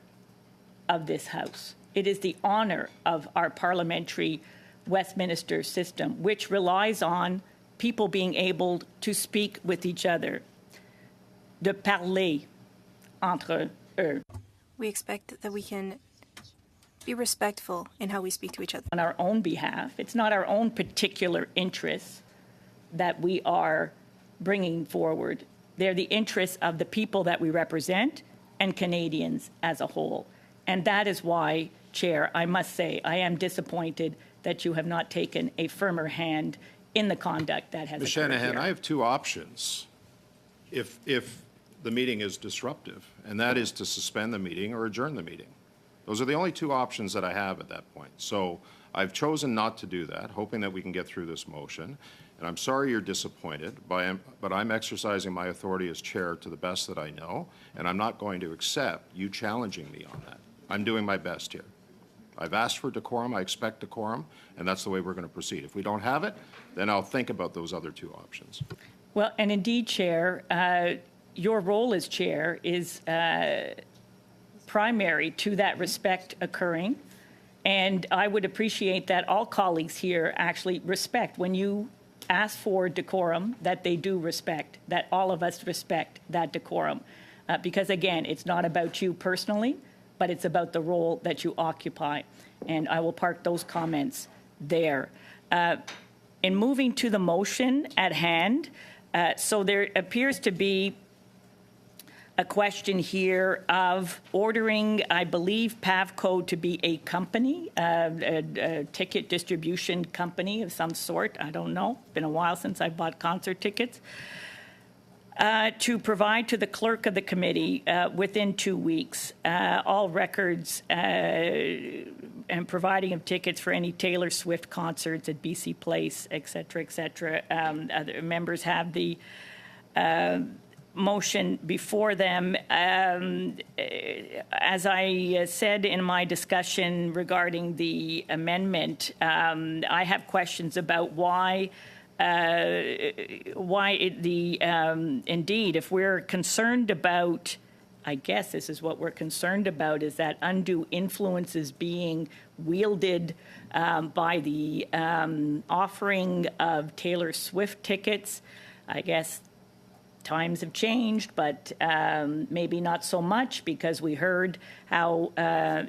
of this House. It is the honor of our parliamentary Westminster system, which relies on people being able to speak with each other, de parler entre eux. We expect that we can be respectful in how we speak to each other. On our own behalf. It's not our own particular interests that we are bringing forward. They're the interests of the people that we represent and Canadians as a whole. And that is why, Chair, I must say, I am disappointed that you have not taken a firmer hand in the conduct that has Ms. occurred Shanahan, here. I have two options if the meeting is disruptive, and that is to suspend the meeting or adjourn the meeting. Those are the only two options that I have at that point. So I've chosen not to do that, hoping that we can get through this motion. And I'm sorry you're disappointed, but I'm exercising my authority as chair to the best that I know, and I'm not going to accept you challenging me on that. I'm doing my best here. I've asked for decorum, I expect decorum, and that's the way we're going to proceed. If we don't have it, then I'll think about those other two options. Well, and indeed, Chair, your role as chair is primary to that respect occurring. And I would appreciate that all colleagues here actually respect when you ask for decorum, that they do respect, that all of us respect that decorum. Because again, it's not about you personally, but it's about the role that you occupy. And I will park those comments there. In moving to the motion at hand, so there appears to be a question here of ordering, I believe, Pavco to be a company, a ticket distribution company of some sort. I don't know. Been a while since I bought concert tickets. To provide to the clerk of the committee within 2 weeks all records and providing of tickets for any Taylor Swift concerts at BC Place, et cetera, et cetera. Other members have the motion before them. As I said in my discussion regarding the amendment, I have questions about why indeed, if we're concerned about, I guess this is what we're concerned about, is that undue influence is being wielded by the offering of Taylor Swift tickets. I guess times have changed, but maybe not so much, because we heard how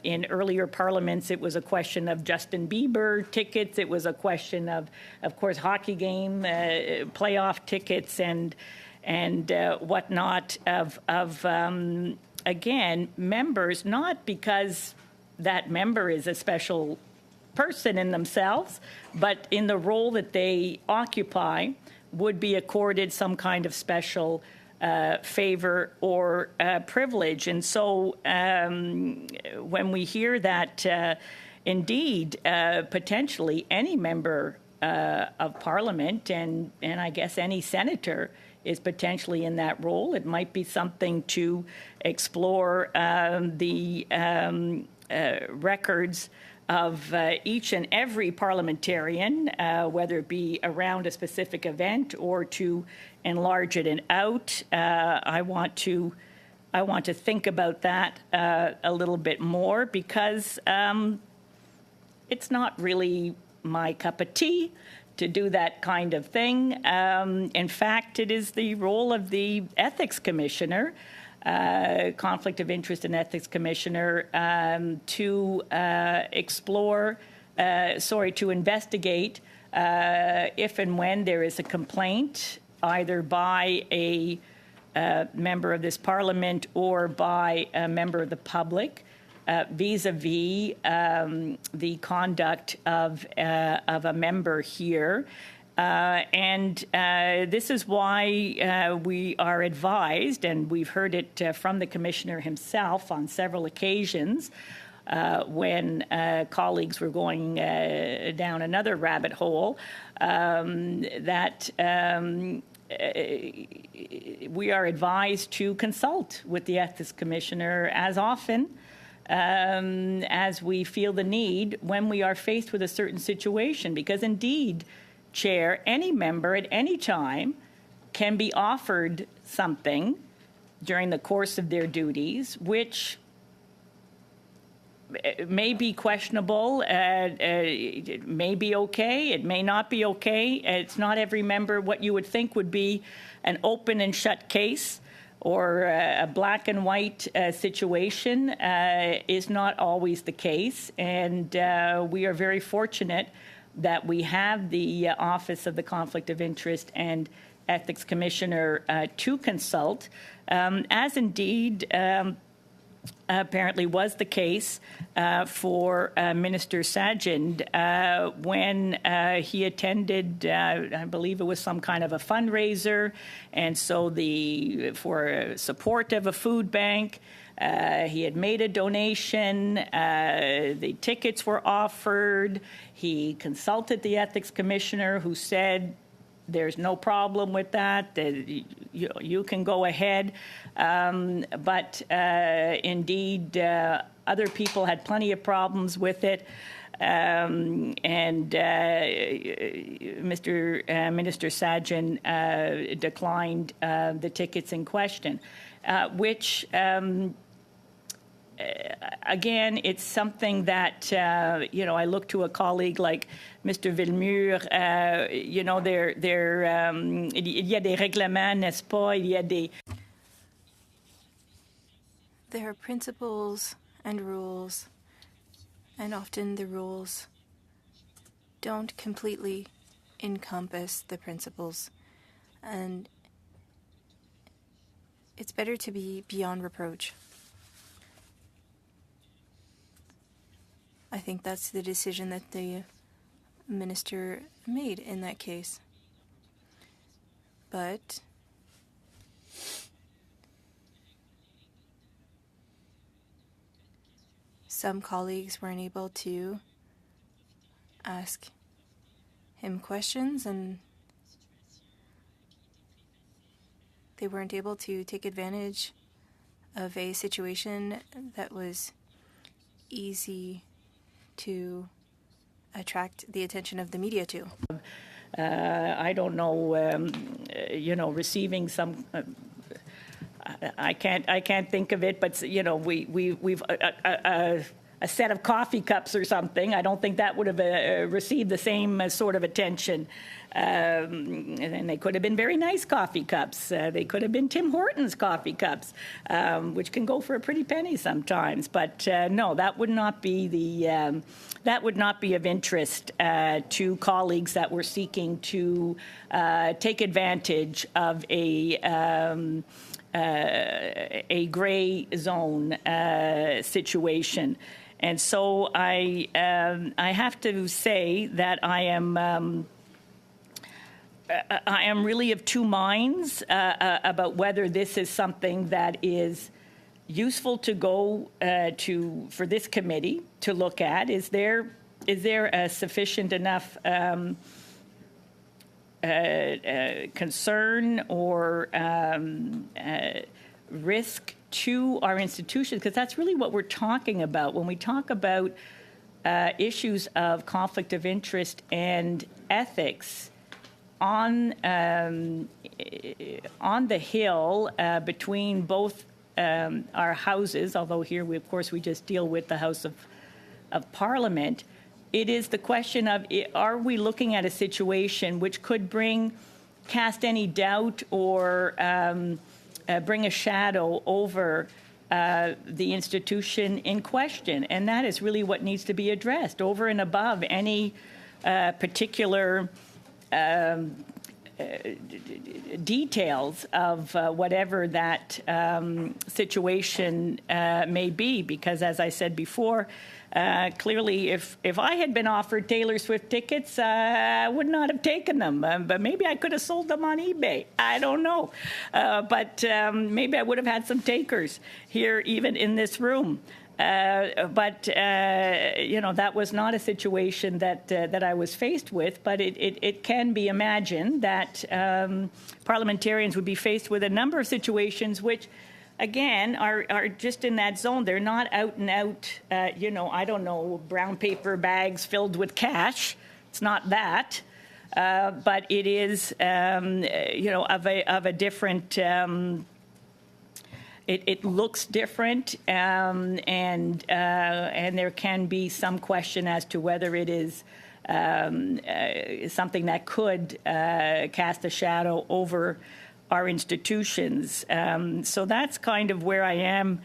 in earlier parliaments it was a question of Justin Bieber tickets. It was a question of course, hockey game playoff tickets and whatnot of again, members, not because that member is a special person in themselves, but in the role that they occupy, would be accorded some kind of special favor or privilege. And so when we hear that indeed potentially any member of Parliament and I guess any senator is potentially in that role, it might be something to explore the records of each and every parliamentarian, whether it be around a specific event or to enlarge it and out. I want to think about that a little bit more, because it's not really my cup of tea to do that kind of thing. In fact, it is the role of the Ethics Commissioner, Conflict of Interest and Ethics Commissioner, to to investigate if and when there is a complaint, either by a member of this Parliament or by a member of the public, vis-a-vis the conduct of a member here. This is why we are advised, and we've heard it from the Commissioner himself on several occasions when colleagues were going down another rabbit hole, that we are advised to consult with the Ethics Commissioner as often as we feel the need when we are faced with a certain situation, because indeed, Chair, any member at any time can be offered something during the course of their duties which may be questionable, it may be okay, it may not be okay. It's not every member what you would think would be an open and shut case or a black and white situation is not always the case. And we are very fortunate that we have the Office of the Conflict of Interest and Ethics Commissioner to consult, as indeed apparently was the case for Minister Sajjan when he attended, I believe it was some kind of a fundraiser, and so for support of a food bank, He had made a donation. The tickets were offered. He consulted the ethics commissioner, who said, there's no problem with that. You can go ahead. But indeed, other people had plenty of problems with it. And Mr. Minister Sajjan declined the tickets in question, which, again, it's something that, I look to a colleague like Mr. Villemur, il y a des règlements, n'est-ce pas? Il y a des... There are principles and rules, and often the rules don't completely encompass the principles. And it's better to be beyond reproach. I think that's the decision that the minister made in that case. But some colleagues weren't able to ask him questions, and they weren't able to take advantage of a situation that was easy to attract the attention of the media to. I don't know, receiving some. I can't think of it, but we've a set of coffee cups or something. I don't think that would have received the same sort of attention. And they could have been very nice coffee cups. They could have been Tim Hortons coffee cups, which can go for a pretty penny sometimes. But no, that would not be of interest to colleagues that were seeking to take advantage of a gray zone situation. And so I have to say that I am really of two minds about whether this is something that is useful to go for this committee to look at. Is there a sufficient enough concern or risk to our institutions? Because that's really what we're talking about when we talk about issues of conflict of interest and ethics on the Hill between both our houses. Although here, of course, we just deal with the House of Parliament. It is the question of, are we looking at a situation which could cast any doubt or bring a shadow over the institution in question? And that is really what needs to be addressed, over and above any particular details of whatever that situation may be. Because, as I said before, clearly, if I had been offered Taylor Swift tickets, I would not have taken them. But maybe I could have sold them on eBay. I don't know. But maybe I would have had some takers here, even in this room. But that was not a situation that I was faced with. But it can be imagined that parliamentarians would be faced with a number of situations which, again, are just in that zone. They're not out and out, I don't know, brown paper bags filled with cash. It's not that. But it is, of a different... It looks different, and there can be some question as to whether it is something that could cast a shadow over our institutions. So that's kind of where I am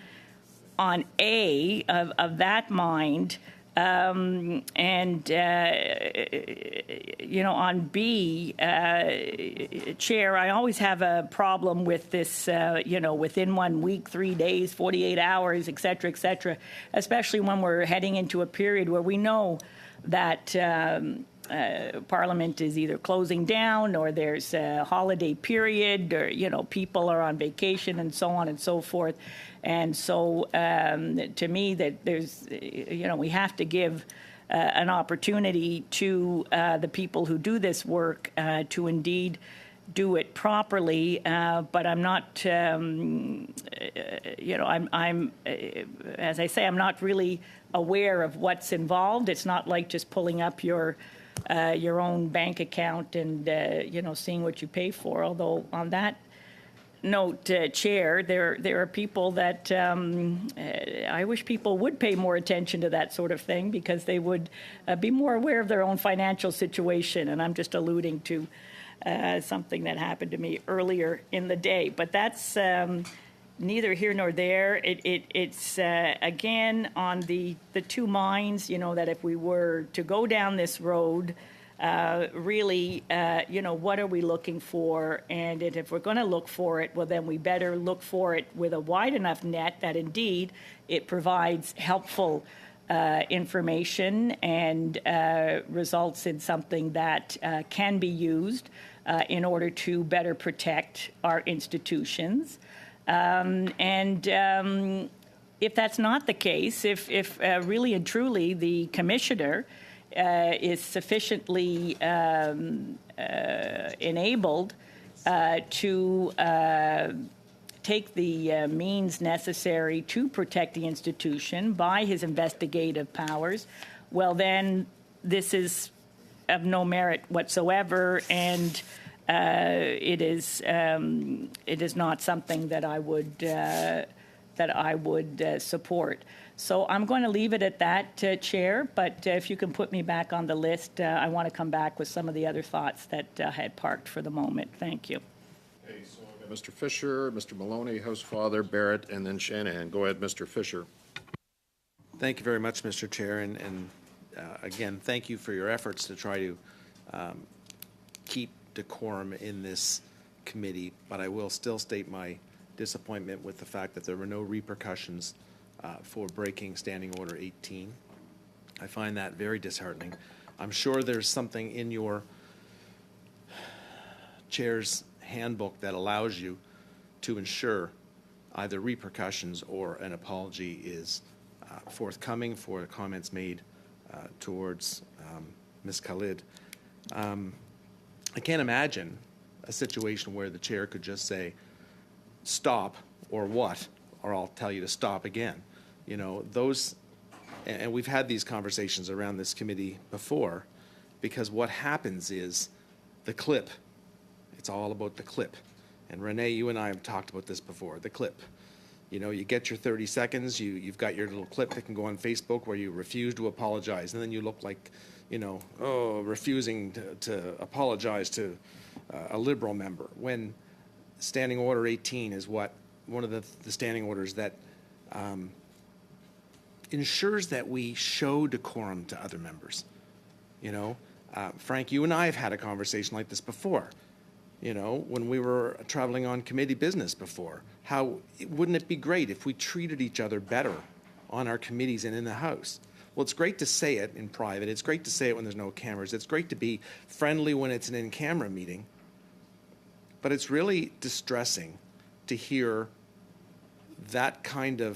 on A of that mind. On B, Chair, I always have a problem with this, within 1 week, 3 days, 48 hours, et cetera, especially when we're heading into a period where we know that Parliament is either closing down or there's a holiday period or, people are on vacation and so on and so forth. And so to me that there's, we have to give an opportunity to the people who do this work to indeed do it properly, but I'm not, I'm as I say, I'm not really aware of what's involved. It's not like just pulling up your own bank account and, seeing what you pay for. Although on that note, Chair, there are people that I wish people would pay more attention to that sort of thing because they would be more aware of their own financial situation. And I'm just alluding to something that happened to me earlier in the day. But that's neither here nor there. It's again, on the two minds, that if we were to go down this road, really, what are we looking for? And if we're going to look for it, well, then we better look for it with a wide enough net that indeed it provides helpful information and results in something that can be used in order to better protect our institutions. If that's not the case, if really and truly the commissioner is sufficiently enabled to take the means necessary to protect the institution by his investigative powers, well, then this is of no merit whatsoever, and it is not something that I would support. So I'm going to leave it at that, Chair, but if you can put me back on the list, I want to come back with some of the other thoughts that I had parked for the moment. Thank you. Okay, so I've got Mr. Fisher, Mr. Maloney, Housefather, Barrett, and then Shanahan. Go ahead, Mr. Fisher. Thank you very much, Mr. Chair, and again, thank you for your efforts to try to keep decorum in this committee, but I will still state my disappointment with the fact that there were no repercussions for breaking Standing Order 18. I find that very disheartening. I'm sure there's something in your chair's handbook that allows you to ensure either repercussions or an apology is forthcoming for comments made towards Ms. Khalid. I can't imagine a situation where the chair could just say, stop, or what, or I'll tell you to stop again. Those, and we've had these conversations around this committee before, because what happens is the clip. It's all about the clip. And Renee, you and I have talked about this before, the clip. You get your 30 seconds, you've got your little clip that can go on Facebook where you refuse to apologize, and then you look like, refusing to apologize to a Liberal member, when Standing Order 18 is one of the standing orders that ensures that we show decorum to other members. Frank, you and I have had a conversation like this before. When we were traveling on committee business before, wouldn't it be great if we treated each other better on our committees and in the House? Well, it's great to say it in private. It's great to say it when there's no cameras. It's great to be friendly when it's an in-camera meeting. But it's really distressing to hear to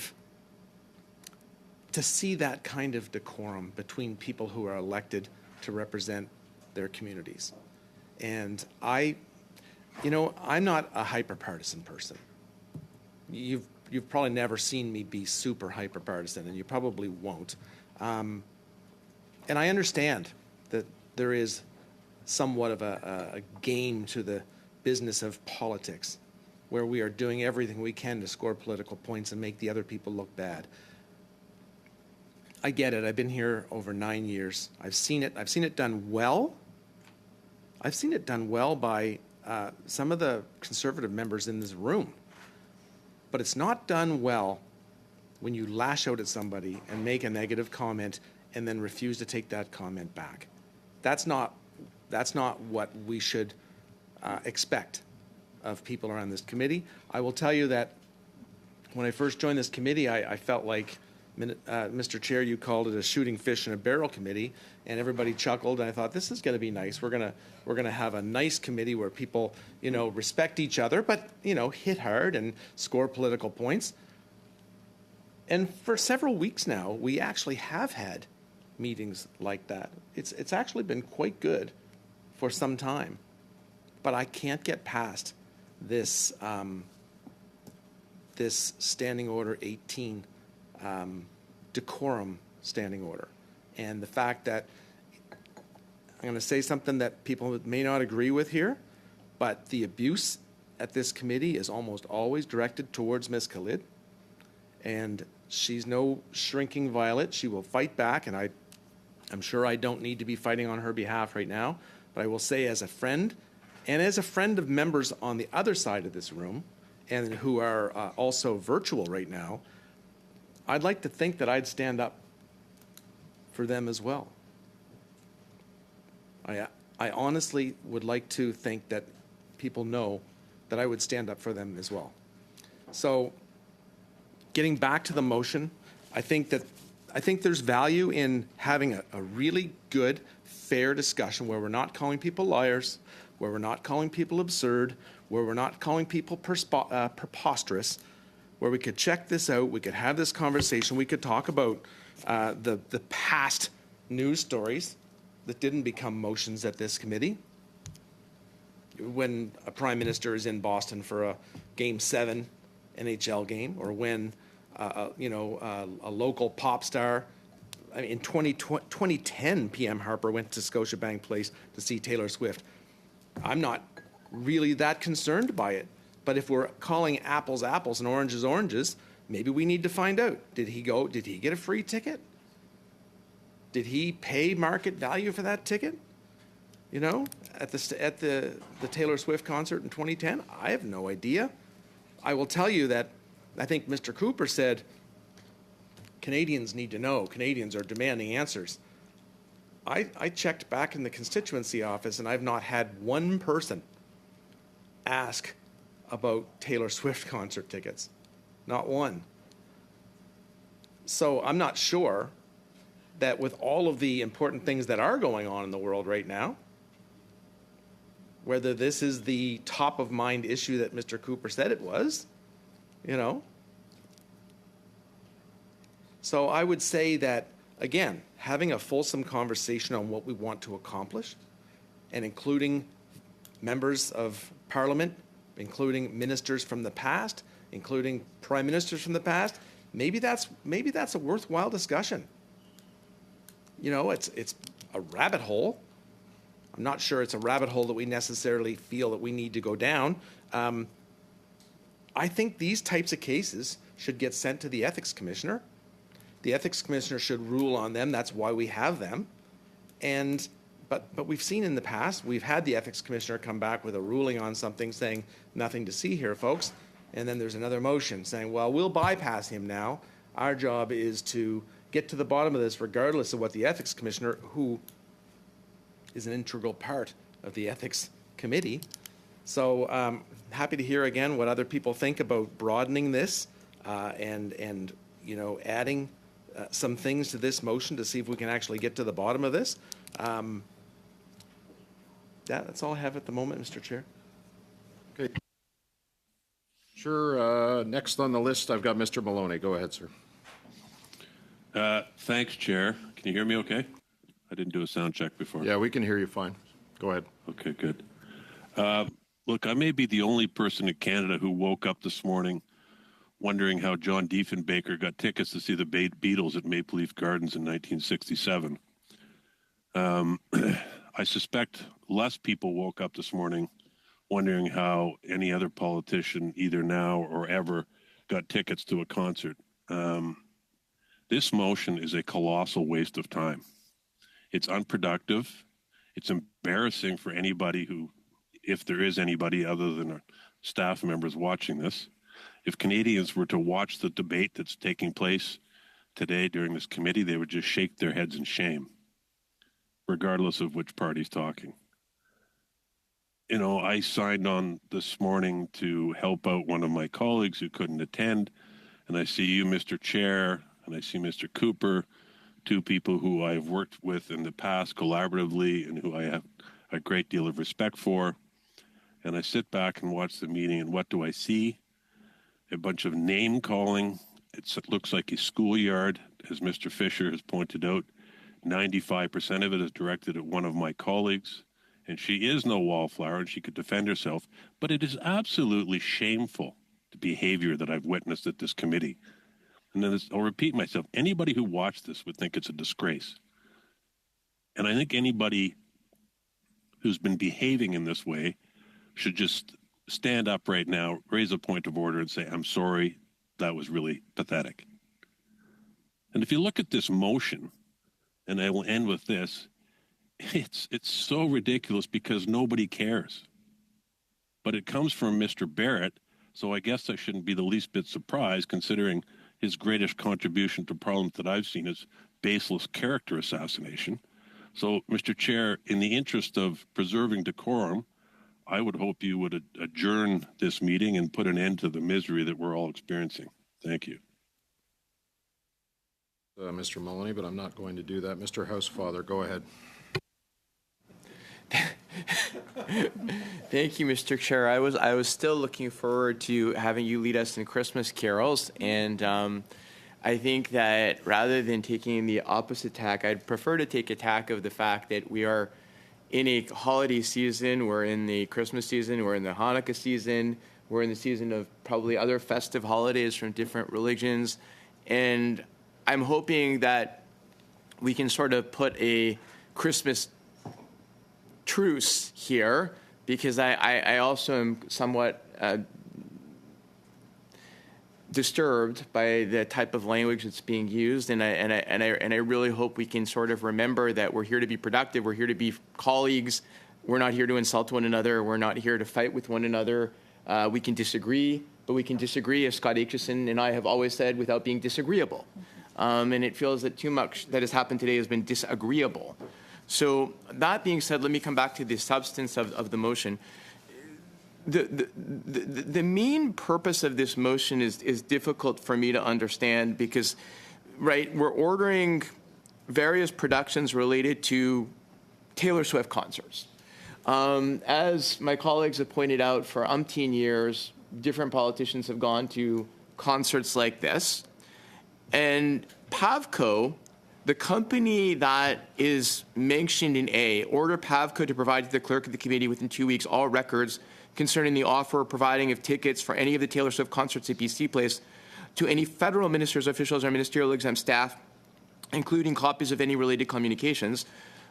see that kind of decorum between people who are elected to represent their communities. And I'm not a hyper-partisan person. You've probably never seen me be super hyper-partisan, and you probably won't. And I understand that there is somewhat of a game to the business of politics, where we are doing everything we can to score political points and make the other people look bad. I get it. I've been here over 9 years. I've seen it. I've seen it done well. I've seen it done well by some of the Conservative members in this room. But it's not done well when you lash out at somebody and make a negative comment and then refuse to take that comment back. That's not what we should expect of people around this committee. I will tell you that when I first joined this committee, I felt like Mr. Chair, you called it a shooting fish in a barrel committee, and everybody chuckled, and I thought, this is going to be nice. We're going to have a nice committee where people, respect each other, but, hit hard and score political points. And for several weeks now, we actually have had meetings like that. It's actually been quite good for some time. But I can't get past this this Standing Order 18 decorum standing order. And the fact that I'm going to say something that people may not agree with here, but the abuse at this committee is almost always directed towards Ms. Khalid. And she's no shrinking violet. She will fight back, and I'm sure I don't need to be fighting on her behalf right now, but I will say as a friend, and as a friend of members on the other side of this room, and who are also virtual right now, I'd like to think that I'd stand up for them as well. I honestly would like to think that people know that I would stand up for them as well. So, getting back to the motion, I think there's value in having a really good, fair discussion where we're not calling people liars, where we're not calling people absurd, where we're not calling people preposterous, where we could check this out, we could have this conversation, we could talk about the past news stories that didn't become motions at this committee. When a prime minister is in Boston for a Game 7 NHL game, or when a local pop star. I mean, in 2010, PM Harper went to Scotiabank Place to see Taylor Swift. I'm not really that concerned by it. But if we're calling apples apples and oranges oranges, maybe we need to find out. Did he get a free ticket? Did he pay market value for that ticket? At the Taylor Swift concert in 2010? I have no idea. I will tell you that I think Mr. Cooper said Canadians need to know. Canadians are demanding answers. I checked back in the constituency office, and I've not had one person ask about Taylor Swift concert tickets. Not one. So I'm not sure that with all of the important things that are going on in the world right now, whether this is the top of mind issue that Mr. Cooper said it was, So I would say that, again, having a fulsome conversation on what we want to accomplish, and including members of Parliament, including ministers from the past, including prime ministers from the past, maybe that's a worthwhile discussion. It's a rabbit hole. I'm not sure it's a rabbit hole that we necessarily feel that we need to go down. I think these types of cases should get sent to the ethics commissioner. The ethics commissioner should rule on them. That's why we have them. But we've seen in the past, we've had the ethics commissioner come back with a ruling on something saying, nothing to see here, folks. And then there's another motion saying, well, we'll bypass him now. Our job is to get to the bottom of this regardless of what the ethics commissioner, who is an integral part of the ethics committee. So happy to hear again what other people think about broadening this and adding some things to this motion to see if we can actually get to the bottom of this. That's all I have at the moment, Mr. Chair. Okay. Sure. Next on the list, I've got Mr. Maloney. Go ahead, sir. Thanks, Chair. Can you hear me okay? I didn't do a sound check before. Yeah, we can hear you fine. Go ahead. Okay, good. Look, I may be the only person in Canada who woke up this morning wondering how John Diefenbaker got tickets to see the Beatles at Maple Leaf Gardens in 1967. I suspect less people woke up this morning wondering how any other politician, either now or ever, got tickets to a concert. This motion is a colossal waste of time. It's unproductive. It's embarrassing for anybody who, if there is anybody other than our staff members watching this. If Canadians were to watch the debate that's taking place today during this committee, they would just shake their heads in shame, regardless of which party's talking. I signed on this morning to help out one of my colleagues who couldn't attend, and I see you, Mr. Chair, and I see Mr. Cooper, two people who I've worked with in the past collaboratively and who I have a great deal of respect for. And I sit back and watch the meeting, and what do I see? A bunch of name calling. It looks like a schoolyard, as Mr. Fisher has pointed out. 95% of it is directed at one of my colleagues, and she is no wallflower, and she could defend herself. But it is absolutely shameful, the behavior that I've witnessed at this committee. And then I'll repeat myself. Anybody who watched this would think it's a disgrace. And I think anybody who's been behaving in this way should just stand up right now, raise a point of order, and say, I'm sorry, that was really pathetic. And if you look at this motion, and I will end with this, it's so ridiculous because nobody cares. But it comes from Mr. Barrett, so I guess I shouldn't be the least bit surprised, considering his greatest contribution to Parliament that I've seen is baseless character assassination. So, Mr. Chair, in the interest of preserving decorum, I would hope you would adjourn this meeting and put an end to the misery that we're all experiencing. Thank you. Mr. Mulleney, but I'm not going to do that. Mr. Housefather, go ahead. Thank you, Mr. Chair. I was still looking forward to having you lead us in Christmas carols, and I think that rather than taking the opposite tack, I'd prefer to take a tack of the fact that we are in a holiday season. We're in the Christmas season. We're in the Hanukkah season. We're in the season of probably other festive holidays from different religions, and I'm hoping that we can sort of put a Christmas truce here, because I also am somewhat disturbed by the type of language that's being used, and I really hope we can sort of remember that we're here to be productive, we're here to be colleagues, we're not here to insult one another, we're not here to fight with one another. We can disagree, but we can disagree, as Scott Aitchison and I have always said, without being disagreeable. And it feels that too much that has happened today has been disagreeable. So that being said, let me come back to the substance of the motion. The main purpose of this motion is difficult for me to understand because, right, we're ordering various productions related to Taylor Swift concerts. As my colleagues have pointed out, for umpteen years, different politicians have gone to concerts like this. And Pavco, the company that is mentioned in A, order Pavco to provide to the clerk of the committee within 2 weeks all records concerning the offer or providing of tickets for any of the Taylor Swift concerts at BC Place to any federal ministers, officials, or ministerial exempt staff, including copies of any related communications.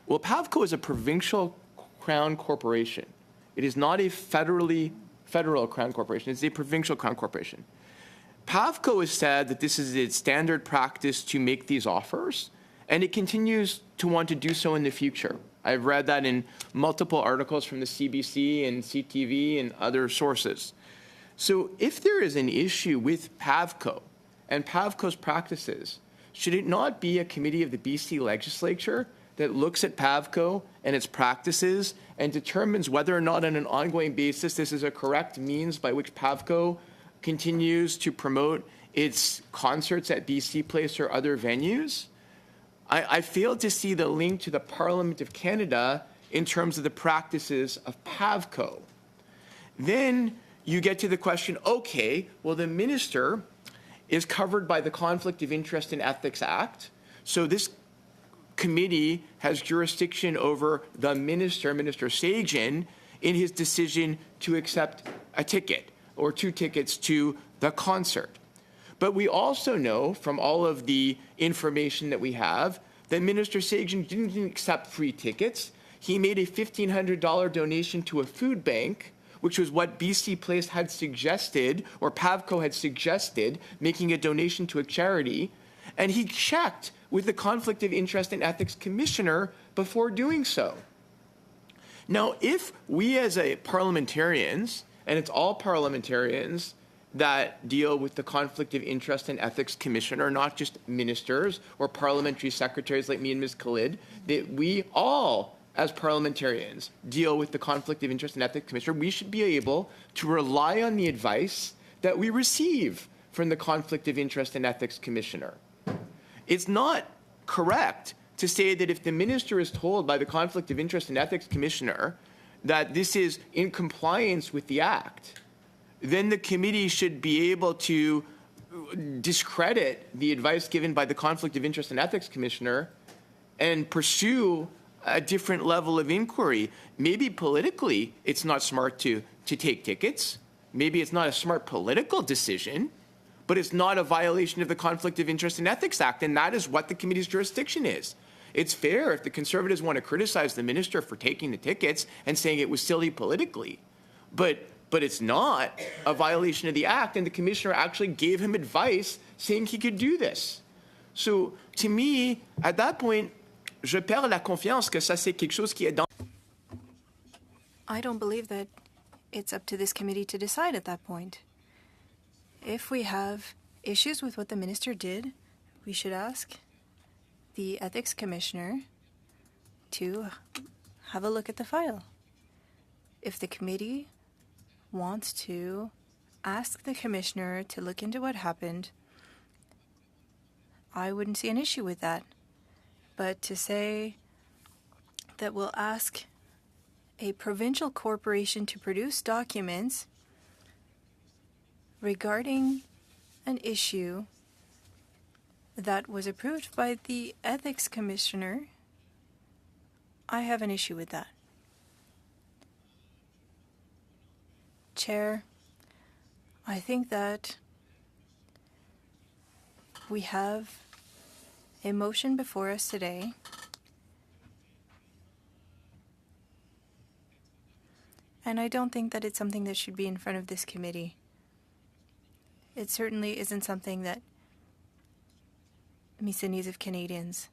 Well, Pavco is a provincial crown corporation. It is not a federal crown corporation. It's a provincial crown corporation. Pavco has said that this is its standard practice to make these offers, and it continues to want to do so in the future. I've read that in multiple articles from the CBC and CTV and other sources. So if there is an issue with Pavco and Pavco's practices, should it not be a committee of the BC legislature that looks at Pavco and its practices and determines whether or not on an ongoing basis this is a correct means by which Pavco continues to promote its concerts at BC Place or other venues? I fail to see the link to the Parliament of Canada in terms of the practices of Pavco. Then you get to the question, okay, well, the minister is covered by the Conflict of Interest and Ethics Act, so this committee has jurisdiction over the minister, Minister Sagen, in his decision to accept a ticket or 2 tickets to the concert. But we also know from all of the information that we have that Minister Sagen didn't accept free tickets. He made a $1,500 donation to a food bank, which was what BC Place had suggested, or Pavco had suggested, making a donation to a charity. And he checked with the Conflict of Interest and Ethics Commissioner before doing so. Now, if we as parliamentarians, and it's all parliamentarians that deal with the Conflict of Interest and Ethics Commissioner, not just ministers or parliamentary secretaries like me and Ms. Khalid, that we all, as parliamentarians, deal with the Conflict of Interest and Ethics Commissioner, we should be able to rely on the advice that we receive from the Conflict of Interest and Ethics Commissioner. It's not correct to say that if the minister is told by the Conflict of Interest and Ethics Commissioner that this is in compliance with the Act, then the committee should be able to discredit the advice given by the Conflict of Interest and Ethics Commissioner and pursue a different level of inquiry. Maybe politically it's not smart to take tickets. Maybe it's not a smart political decision, but it's not a violation of the Conflict of Interest and Ethics Act, and that is what the committee's jurisdiction is. It's fair if the Conservatives want to criticize the minister for taking the tickets and saying it was silly politically, but it's not a violation of the Act, and the Commissioner actually gave him advice saying he could do this. So, to me, at that point, je perds la confiance que ça c'est quelque chose qui est dans... I don't believe that it's up to this committee to decide at that point. If we have issues with what the minister did, we should ask the Ethics Commissioner to have a look at the file. If the committee wants to ask the Commissioner to look into what happened, I wouldn't see an issue with that. But to say that we'll ask a provincial corporation to produce documents regarding an issue that was approved by the Ethics Commissioner, I have an issue with that. Chair, I think that we have a motion before us today and I don't think that it's something that should be in front of this committee. It certainly isn't something that meets the needs of Canadians.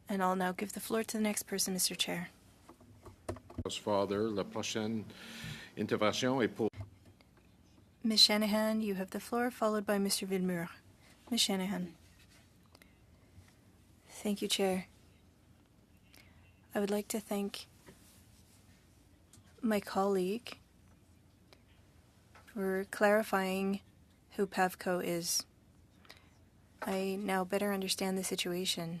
And I'll now give the floor to the next person, Mr. Chair. Father, la prochaine intervention est pour... Ms. Shanahan, you have the floor, followed by Mr. Villemur. Ms. Shanahan. Thank you, Chair. I would like to thank my colleague for clarifying who PAVCO is. I now better understand the situation,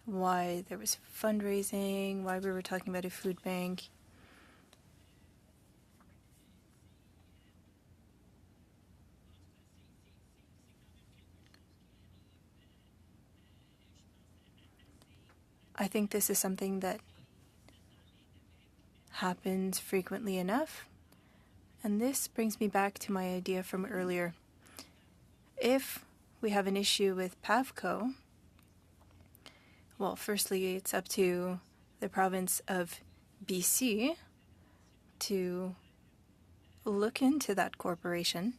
why there was fundraising, why we were talking about a food bank. I think this is something that happens frequently enough, and this brings me back to my idea from earlier. If we have an issue with PAVCO, well, firstly, it's up to the province of BC to look into that corporation.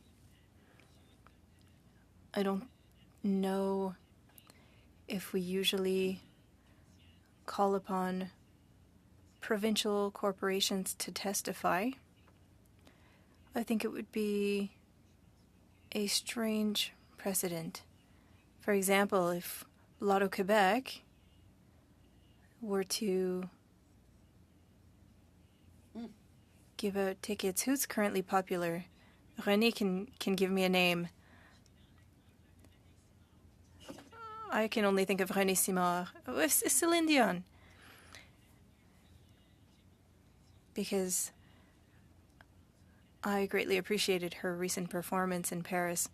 I don't know if we usually call upon provincial corporations to testify. I think it would be a strange precedent. For example, if Lotto Quebec were to give out tickets, who's currently popular? René can give me a name. I can only think of René Simard. Oh, it's Celine Dion. Because I greatly appreciated her recent performance in Paris.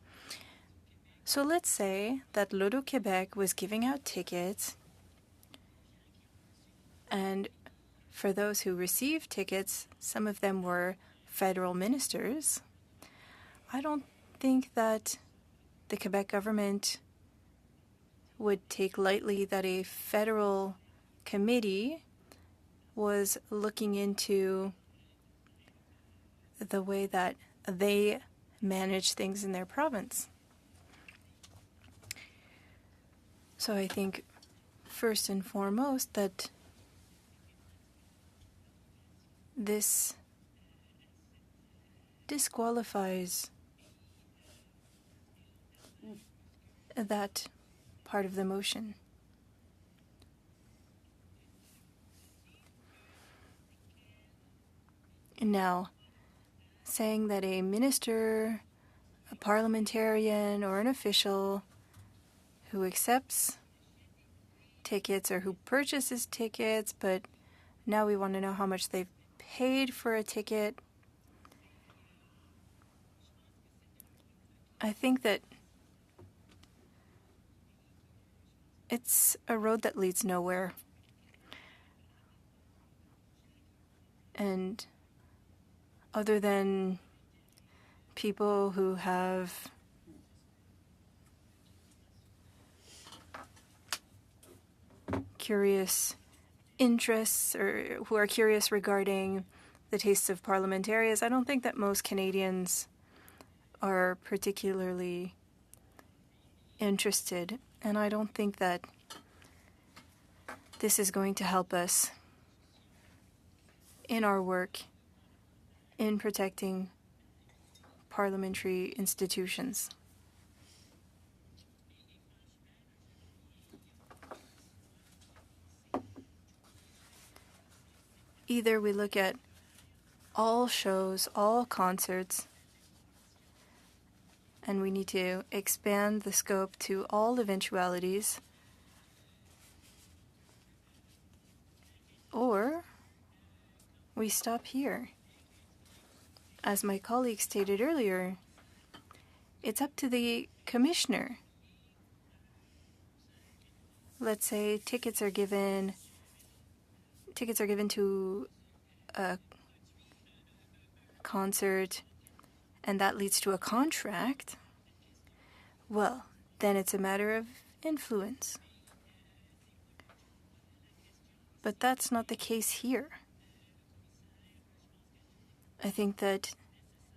So let's say that Lotto Quebec was giving out tickets, and for those who received tickets, some of them were federal ministers. I don't think that the Quebec government would take lightly that a federal committee was looking into the way that they manage things in their province. So I think first and foremost that this disqualifies that part of the motion. Now, saying that a minister, a parliamentarian, or an official who accepts tickets or who purchases tickets, but now we want to know how much they've paid for a ticket. I think that it's a road that leads nowhere. And other than people who have curious interests or who are curious regarding the tastes of parliamentarians, I don't think that most Canadians are particularly interested, and I don't think that this is going to help us in our work in protecting parliamentary institutions. Either we look at all shows, all concerts, and we need to expand the scope to all eventualities, or we stop here. As my colleague stated earlier, it's up to the commissioner. Let's say tickets are given to a concert and that leads to a contract. Well, then it's a matter of influence. But that's not the case here. I think that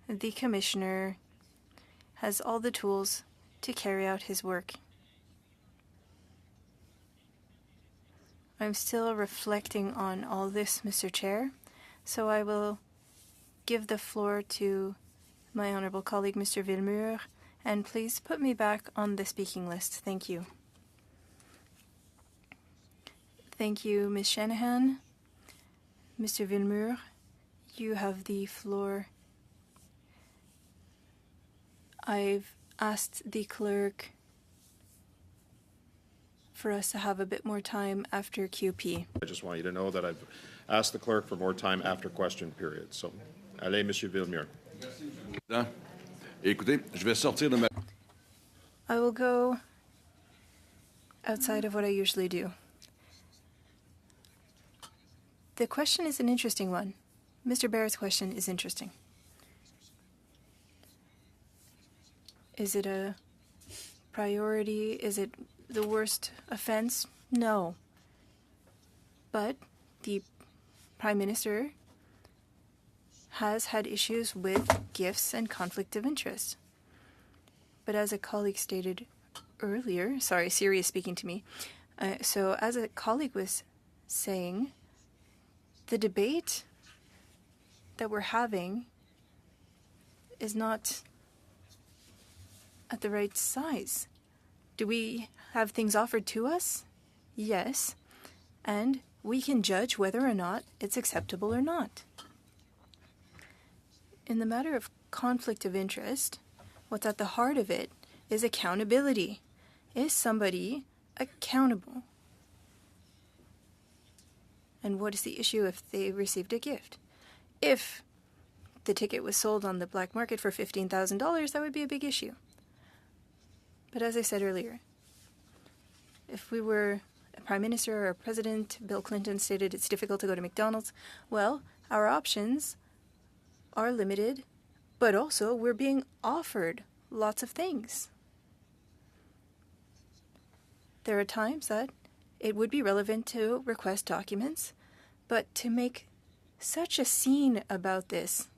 the commissioner has all the tools to carry out his work. I'm still reflecting on all this, Mr. Chair, so I will give the floor to my honourable colleague, Mr. Villemur, and please put me back on the speaking list. Thank you. Thank you, Ms. Shanahan. Mr. Villemur, you have the floor. I've asked the clerk for us to have a bit more time after QP. I just want you to know that I've asked the clerk for more time after question period. So, allez, Monsieur Villemur. Écoutez, je vais sortir de ma... I will go outside of what I usually do. The question is an interesting one. Mr. Barrett's question is interesting. Is it a priority? Is it the worst offense? No. But the Prime Minister has had issues with gifts and conflict of interest. But as a colleague stated earlier, sorry, Siri is speaking to me. So as a colleague was saying, the debate that we're having is not at the right size. Do we have things offered to us? Yes. And we can judge whether or not it's acceptable or not. In the matter of conflict of interest, what's at the heart of it is accountability. Is somebody accountable? And what is the issue if they received a gift? If the ticket was sold on the black market for $15,000, that would be a big issue. But as I said earlier, if we were a prime minister or a president, Bill Clinton stated it's difficult to go to McDonald's. Well, our options are limited, but also we're being offered lots of things. There are times that it would be relevant to request documents, but to make such a scene about this,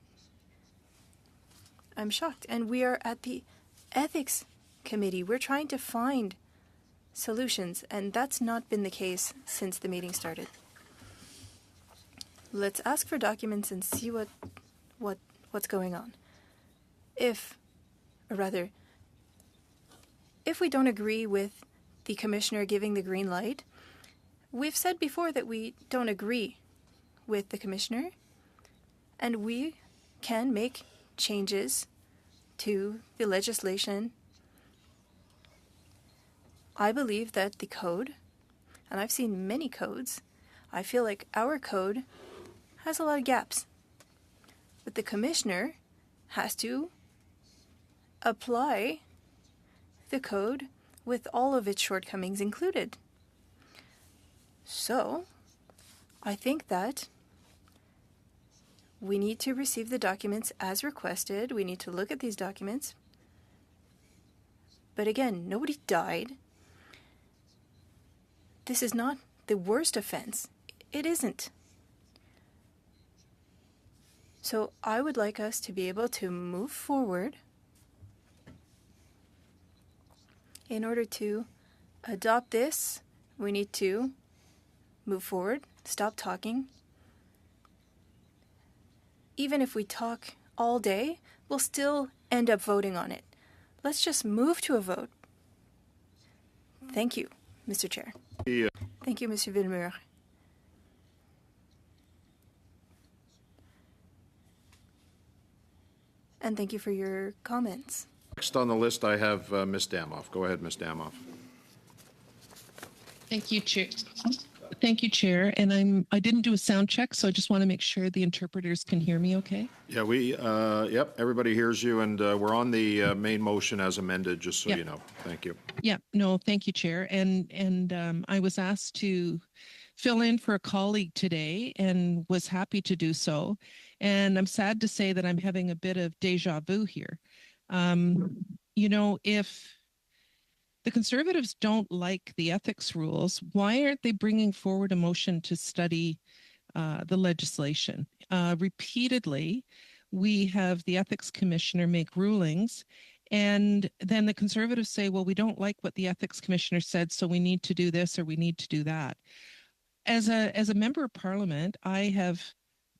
I'm shocked. And we are at the Ethics Committee. We're trying to find solutions, and that's not been the case since the meeting started. Let's ask for documents and see what's going on. If we don't agree with the commissioner giving the green light, we've said before that we don't agree with the commissioner, and we can make changes to the legislation I believe that the code, and I've seen many codes, I feel like our code has a lot of gaps. But the commissioner has to apply the code with all of its shortcomings included. So, I think that we need to receive the documents as requested. We need to look at these documents. But again, nobody died. This is not the worst offense. It isn't. So I would like us to be able to move forward in order to adopt this. We need to move forward, stop talking. Even if we talk all day, we'll still end up voting on it. Let's just move to a vote. Thank you, Mr. Chair. Yeah. Thank you, Mr. Villemur. And thank you for your comments. Next on the list, I have Ms. Damoff. Go ahead, Ms. Damoff. Thank you, Chair. Thank you, Chair. And I didn't do a sound check, so I just want to make sure the interpreters can hear me okay. Yeah, yep, everybody hears you, and we're on the main motion as amended, just so Yep. you know. Thank you. Yeah, no, thank you, Chair. And I was asked to fill in for a colleague today and was happy to do so. And I'm sad to say that I'm having a bit of deja vu here. If the Conservatives don't like the ethics rules, why aren't they bringing forward a motion to study the legislation? Repeatedly, we have the Ethics Commissioner make rulings, and then the Conservatives say, well, we don't like what the Ethics Commissioner said, so we need to do this or we need to do that. As a member of Parliament, I have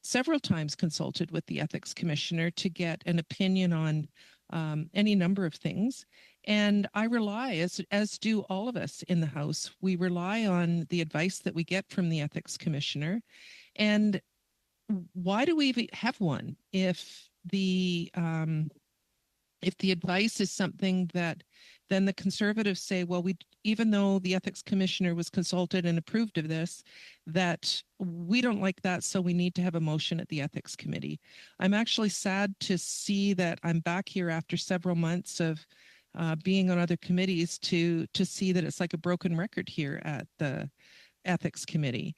several times consulted with the Ethics Commissioner to get an opinion on any number of things. And I rely, as do all of us in the House, we rely on the advice that we get from the Ethics Commissioner. And why do we even have one if the advice is something that then the Conservatives say, well, even though the Ethics Commissioner was consulted and approved of this, that we don't like that, so we need to have a motion at the Ethics Committee. I'm actually sad to see that I'm back here after several months of being on other committees to see that it's like a broken record here at the Ethics Committee.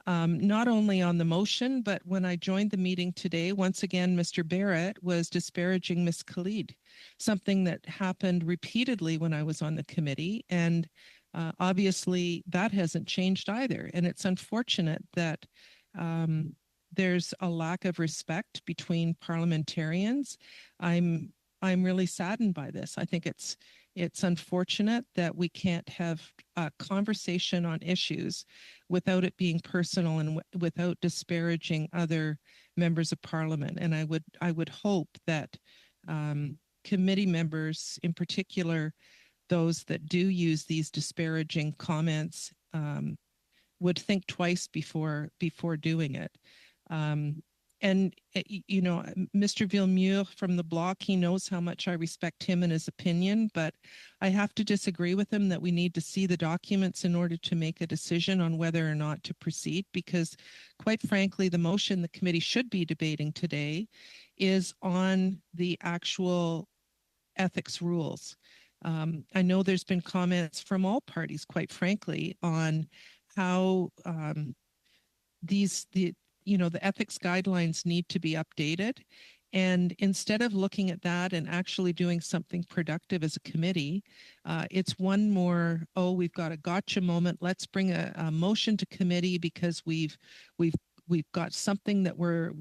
Not only on the motion, but when I joined the meeting today, once again, Mr. Barrett was disparaging Ms. Khalid, something that happened repeatedly when I was on the committee. And obviously that hasn't changed either. And it's unfortunate that there's a lack of respect between parliamentarians. I'm really saddened by this. I think it's unfortunate that we can't have a conversation on issues without it being personal and without disparaging other members of Parliament. And I would hope that committee members, in particular those that do use these disparaging comments, would think twice before doing it. And, Mr. Villemur from the Bloc, he knows how much I respect him and his opinion, but I have to disagree with him that we need to see the documents in order to make a decision on whether or not to proceed, because quite frankly, the motion the committee should be debating today is on the actual ethics rules. I know there's been comments from all parties, quite frankly, on how the ethics guidelines need to be updated. And instead of looking at that and actually doing something productive as a committee, it's one more, we've got a gotcha moment. Let's bring a motion to committee because we've got something that we're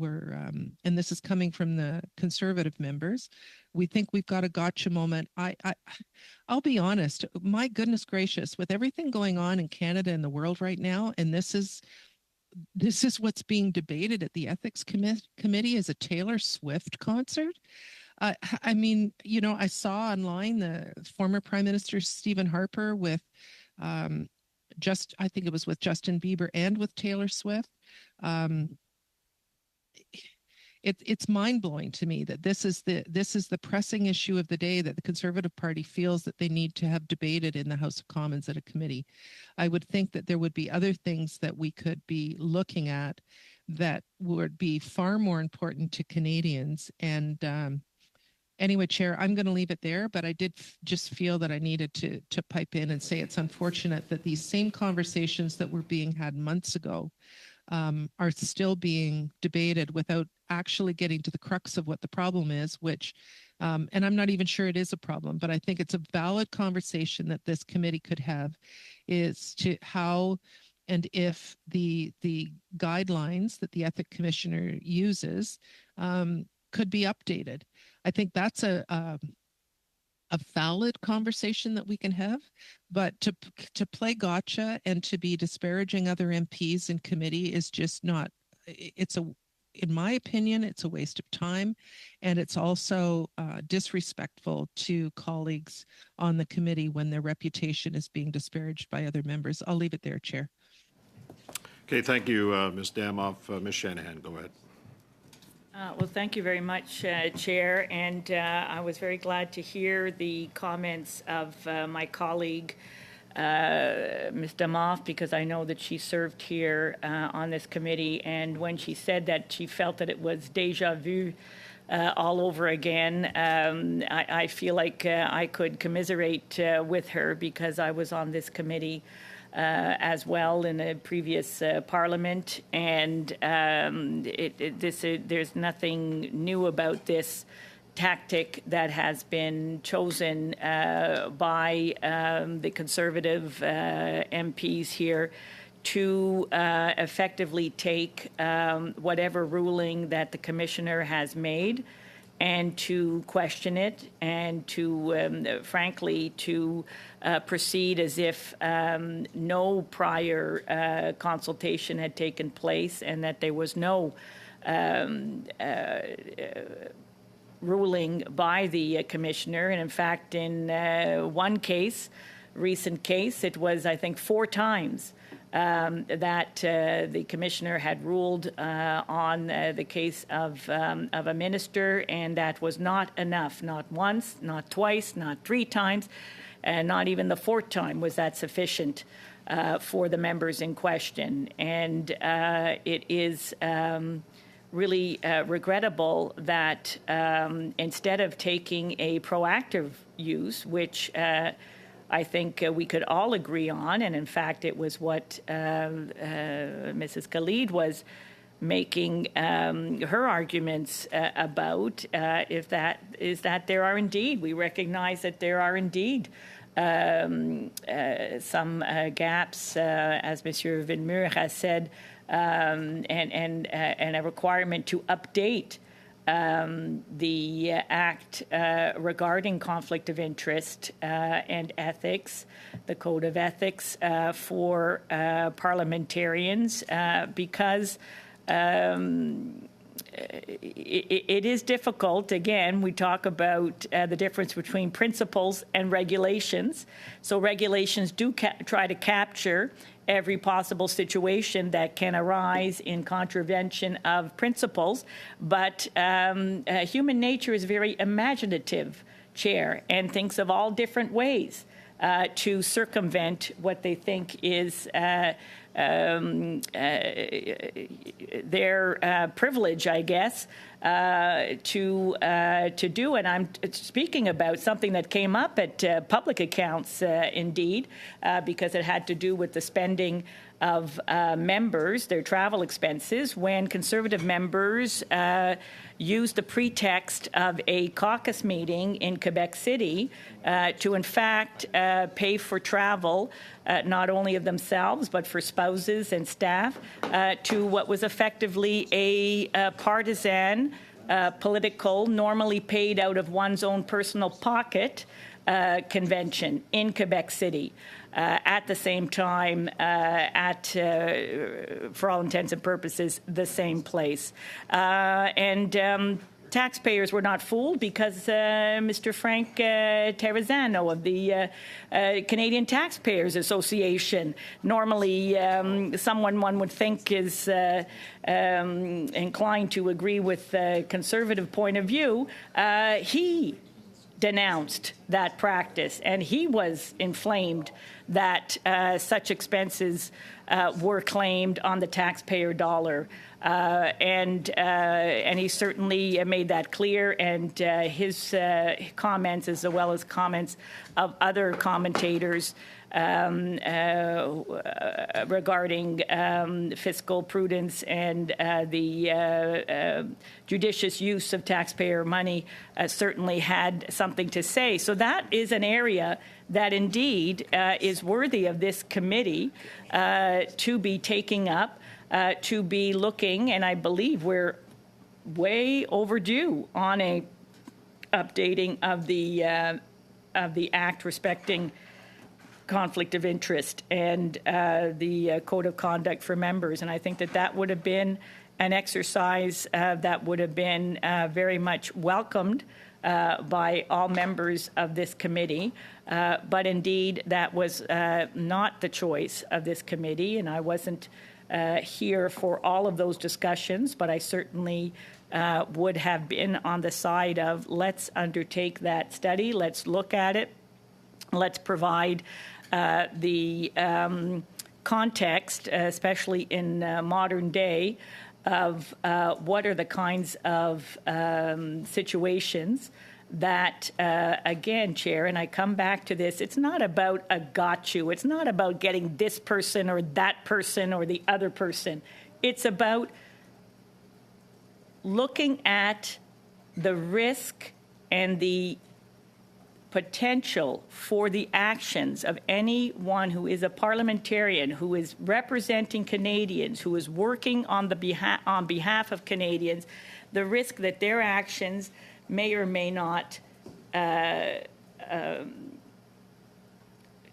and this is coming from the Conservative members. We think we've got a gotcha moment. I'll be honest, my goodness gracious, with everything going on in Canada and the world right now, and this is what's being debated at the Ethics Committee is a Taylor Swift concert. I mean, I saw online the former Prime Minister Stephen Harper with I think it was with Justin Bieber and with Taylor Swift. it's mind-blowing to me that this is the pressing issue of the day that the Conservative Party feels that they need to have debated in the House of Commons at a committee. I would think that there would be other things that we could be looking at that would be far more important to Canadians. And anyway, Chair, I'm going to leave it there, but I did just feel that I needed to pipe in and say it's unfortunate that these same conversations that were being had months ago are still being debated without actually getting to the crux of what the problem is, which, and I'm not even sure it is a problem, but I think it's a valid conversation that this committee could have, is to how and if the guidelines that the Ethics Commissioner uses could be updated. I think that's a valid conversation that we can have, but to play gotcha and to be disparaging other MPs in committee is just not, in my opinion, it's a waste of time, and it's also disrespectful to colleagues on the committee when their reputation is being disparaged by other members. I'll leave it there, Chair. Okay, thank you, Ms. Damoff. Ms. Shanahan, go ahead. Well, thank you very much, Chair, and I was very glad to hear the comments of my colleague, Ms. Damoff, because I know that she served here on this committee, and when she said that she felt that it was deja vu all over again, I feel like I could commiserate with her, because I was on this committee as well in a previous parliament, and there's nothing new about this tactic that has been chosen by the Conservative MPs here to effectively take whatever ruling that the Commissioner has made and to question it, and to, frankly, to proceed as if no prior consultation had taken place and that there was no ruling by the Commissioner. And in fact, in one case, recent case, it was, I think, 4 times that the Commissioner had ruled on the case of a minister, and that was not enough. Not once, not twice, not 3 times, and not even the 4th time was that sufficient for the members in question. And it is really regrettable that instead of taking a proactive use, which I think we could all agree on, and in fact it was what Mrs. Khalid was making her arguments about, if that is that there are indeed, we recognize that there are indeed some gaps, as Monsieur Villemur has said, and a requirement to update the Act regarding conflict of interest and ethics, the Code of Ethics for parliamentarians, because it is difficult. Again, we talk about the difference between principles and regulations. So regulations do try to capture every possible situation that can arise in contravention of principles. But human nature is very imaginative, Chair, and thinks of all different ways to circumvent what they think is their privilege, I guess, to do. And I'm speaking about something that came up at public accounts, indeed, because it had to do with the spending of members, their travel expenses, when Conservative members used the pretext of a caucus meeting in Quebec City to, in fact, pay for travel, not only of themselves, but for spouses and staff, to what was effectively a partisan, political, normally paid out of one's own personal pocket convention in Quebec City. At the same time, for all intents and purposes, the same place. And taxpayers were not fooled because Mr. Frank Terrazzano of the Canadian Taxpayers Association, normally someone one would think is inclined to agree with the conservative point of view, he denounced that practice, and he was inflamed that such expenses were claimed on the taxpayer dollar. And he certainly made that clear, and his comments, as well as comments of other commentators regarding fiscal prudence and the judicious use of taxpayer money, certainly had something to say. So that is an area that indeed is worthy of this committee to be taking up, to be looking, and I believe we're way overdue on a updating of the act respecting conflict of interest and the code of conduct for members. And I think that that would have been an exercise that would have been very much welcomed by all members of this committee. But indeed, that was not the choice of this committee, and I wasn't here for all of those discussions, but I certainly would have been on the side of let's undertake that study, let's look at it, let's provide the context, especially in modern day, of what are the kinds of situations that, again, Chair, and I come back to this, it's not about a got you. It's not about getting this person or that person or the other person. It's about looking at the risk and the potential for the actions of anyone who is a parliamentarian, who is representing Canadians, who is working on behalf of Canadians, the risk that their actions may or may not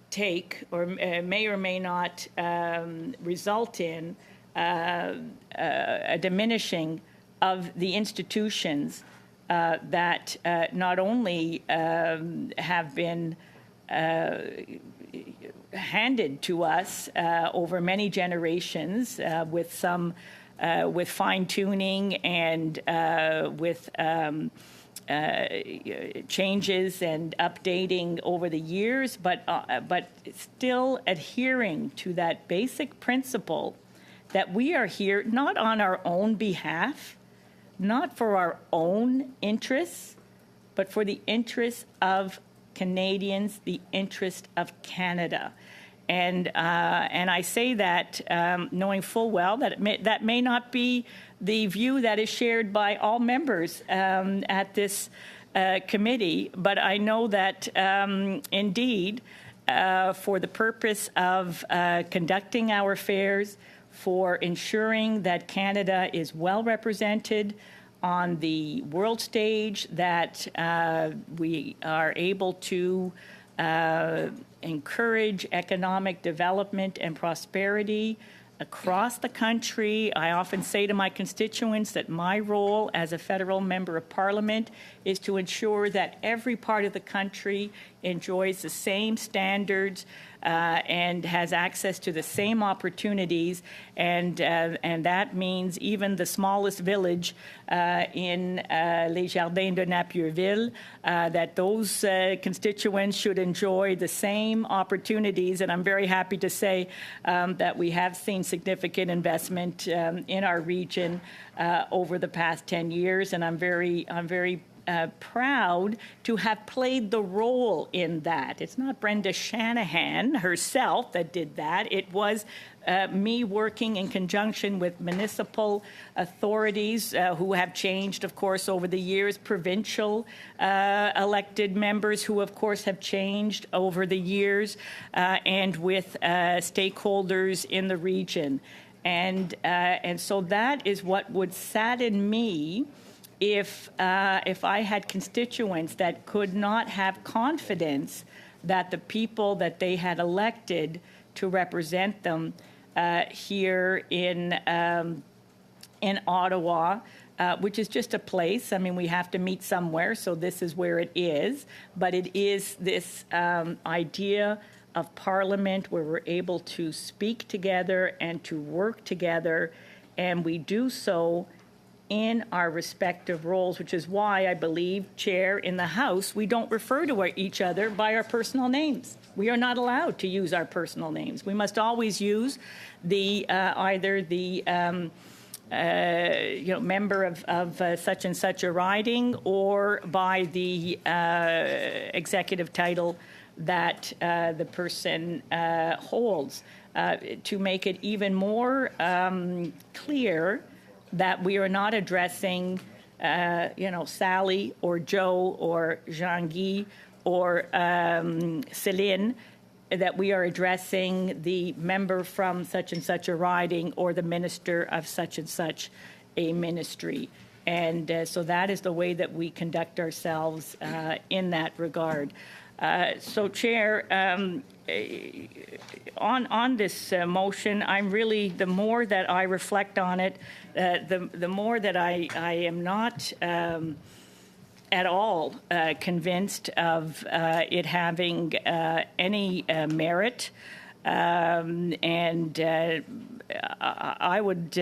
take, or may or may not result in a diminishing of the institutions that not only have been handed to us over many generations with some with fine-tuning and with changes and updating over the years, but still adhering to that basic principle that we are here not on our own behalf, not for our own interests, but for the interests of Canadians, the interest of Canada. And I say that knowing full well that that may not be the view that is shared by all members at this committee, but I know that indeed, for the purpose of conducting our affairs, for ensuring that Canada is well represented on the world stage, that we are able to encourage economic development and prosperity across the country. I often say to my constituents that my role as a federal member of parliament is to ensure that every part of the country enjoys the same standards and has access to the same opportunities, and that means even the smallest village in Les Jardins de Napierville, that those constituents should enjoy the same opportunities. And I'm very happy to say that we have seen significant investment in our region over the past 10 years, and I'm very proud to have played the role in that. It's not Brenda Shanahan herself that did that. It was me working in conjunction with municipal authorities who have changed, of course, over the years, provincial elected members who, of course, have changed over the years, and with stakeholders in the region. And so that is what would sadden me if I had constituents that could not have confidence that the people that they had elected to represent them here in Ottawa which is just a place. I mean, we have to meet somewhere, so this is where it is. But it is this idea of Parliament where we're able to speak together and to work together, and we do so in our respective roles, which is why I believe, Chair, in the House, we don't refer to each other by our personal names. We are not allowed to use our personal names. We must always use the either the member of such and such a riding, or by the executive title that the person holds, to make it even more clear that we are not addressing, Sally or Joe or Jean-Guy or Céline, that we are addressing the member from such and such a riding or the minister of such and such a ministry. And so that is the way that we conduct ourselves in that regard. So, Chair, on this motion, I'm really, the more that I reflect on it, the more that I am not at all convinced of it having any merit. And I would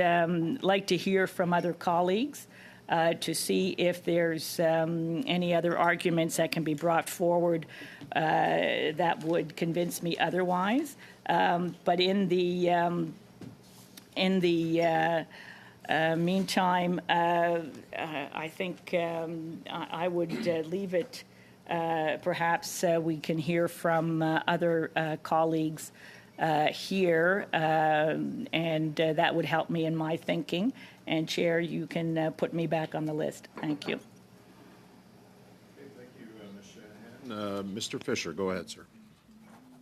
like to hear from other colleagues to see if there's any other arguments that can be brought forward that would convince me otherwise. But in the meantime, I think I would leave it. Perhaps we can hear from other colleagues here, and that would help me in my thinking. And Chair, you can put me back on the list. Thank you. Thank you, Ms. Shanahan. Mr. Fisher, go ahead, sir.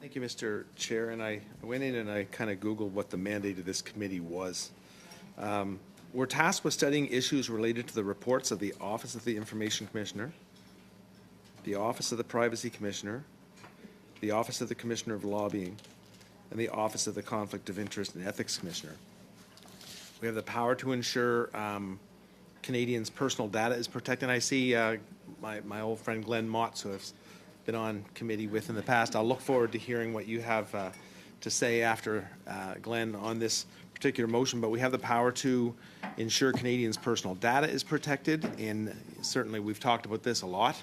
Thank you, Mr. Chair. And I went in and I kind of Googled what the mandate of this committee was. We're tasked with studying issues related to the reports of the Office of the Information Commissioner, the Office of the Privacy Commissioner, the Office of the Commissioner of Lobbying, and the Office of the Conflict of Interest and Ethics Commissioner. We have the power to ensure Canadians' personal data is protected. And I see my old friend Glenn Motz, who I've been on committee with in the past. I'll look forward to hearing what you have to say after Glenn on this particular motion. But we have the power to ensure Canadians' personal data is protected. And certainly we've talked about this a lot,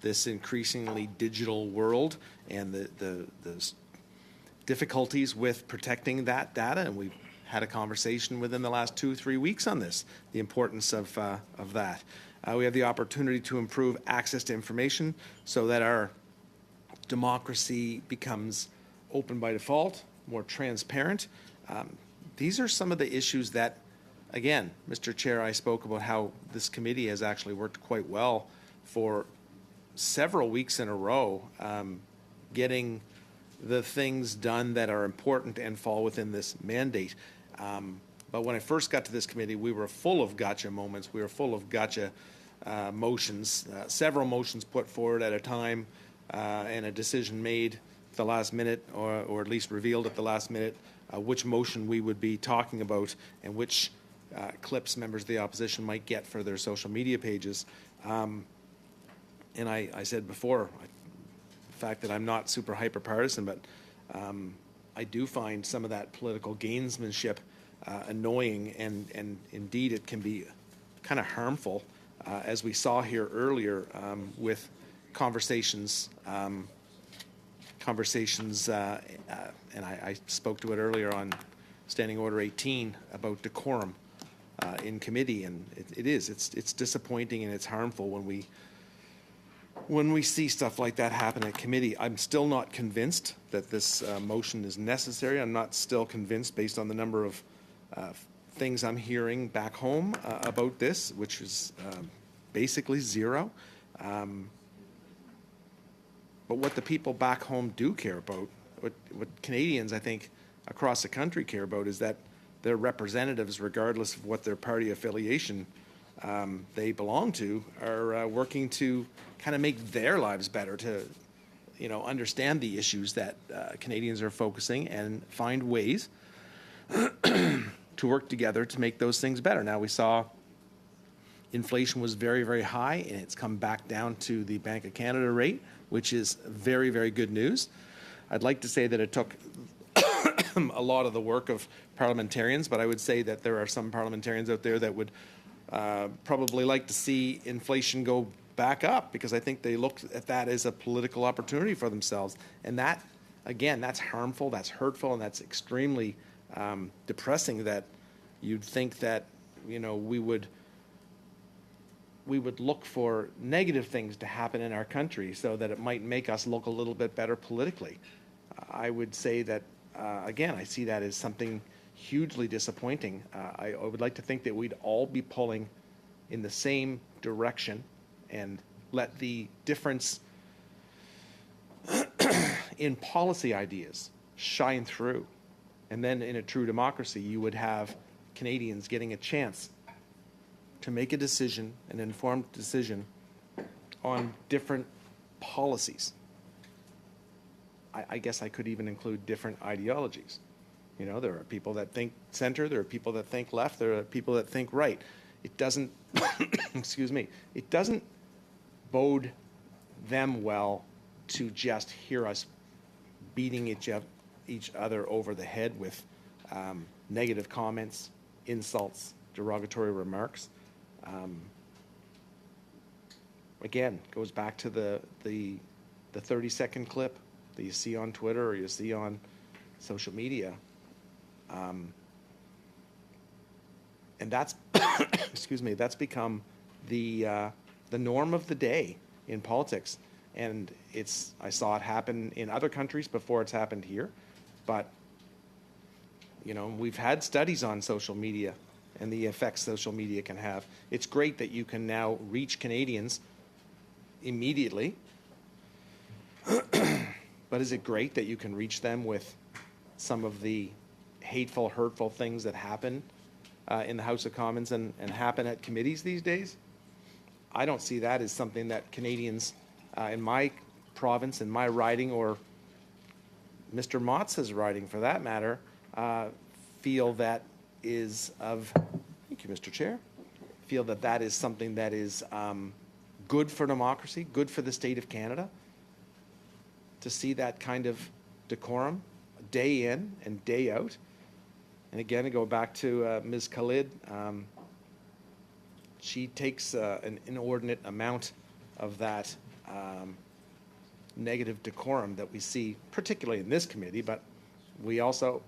this increasingly digital world and the difficulties with protecting that data. And we've had a conversation within the last 2-3 weeks on this, the importance of that. We have the opportunity to improve access to information so that our democracy becomes open by default, more transparent. These are some of the issues that, again, Mr. Chair, I spoke about how this committee has actually worked quite well for several weeks in a row, getting the things done that are important and fall within this mandate. But when I first got to this committee, we were full of gotcha moments. We were full of gotcha motions, several motions put forward at a time, and a decision made at the last minute, or at least revealed at the last minute, which motion we would be talking about and which clips members of the opposition might get for their social media pages. And I said before, the fact that I'm not super hyper-partisan, but I do find some of that political gamesmanship annoying, and indeed it can be kind of harmful, as we saw here earlier with conversations, and I spoke to it earlier on Standing Order 18 about decorum in committee, and it's disappointing and it's harmful when we see stuff like that happen at committee. I'm still not convinced that this motion is necessary. I'm not still convinced based on the number of things I'm hearing back home about this, which is basically zero. But what the people back home do care about, what Canadians, I think, across the country care about, is that their representatives, regardless of what their party affiliation they belong to, are working to kind of make their lives better, to understand the issues that Canadians are focusing and find ways to work together to make those things better. Now, we saw inflation was very, very high, and it's come back down to the Bank of Canada rate, which is very, very good news. I'd like to say that it took a lot of the work of parliamentarians, but I would say that there are some parliamentarians out there that would probably like to see inflation go back up, because I think they look at that as a political opportunity for themselves. And that, again, that's harmful, that's hurtful, and that's extremely depressing, that you'd think that, you know, we would look for negative things to happen in our country so that it might make us look a little bit better politically. I would say that, again, I see that as something hugely disappointing. I would like to think that we'd all be pulling in the same direction and let the difference in policy ideas shine through. And then in a true democracy, you would have Canadians getting a chance to make a decision, an informed decision, on different policies. I guess I could even include different ideologies. You know, there are people that think center, there are people that think left, there are people that think right. It doesn't, excuse me, it doesn't bode them well to just hear us beating each other over the head with negative comments, insults, derogatory remarks. Again, goes back to the 30-second clip that you see on Twitter or you see on social media. And that's, excuse me, that's become the norm of the day in politics. And I saw it happen in other countries before it's happened here. But, you know, we've had studies on social media and the effects social media can have. It's great that you can now reach Canadians immediately. But is it great that you can reach them with some of the hateful, hurtful things that happen in the House of Commons and happen at committees these days? I don't see that as something that Canadians in my province, in my riding, or Mr. Motz's riding for that matter, feel that is of, thank you, Mr. Chair, feel that that is something that is good for democracy, good for the state of Canada, to see that kind of decorum day in and day out. And again, I go back to Ms. Khalid. She takes an inordinate amount of that negative decorum that we see, particularly in this committee, but we also,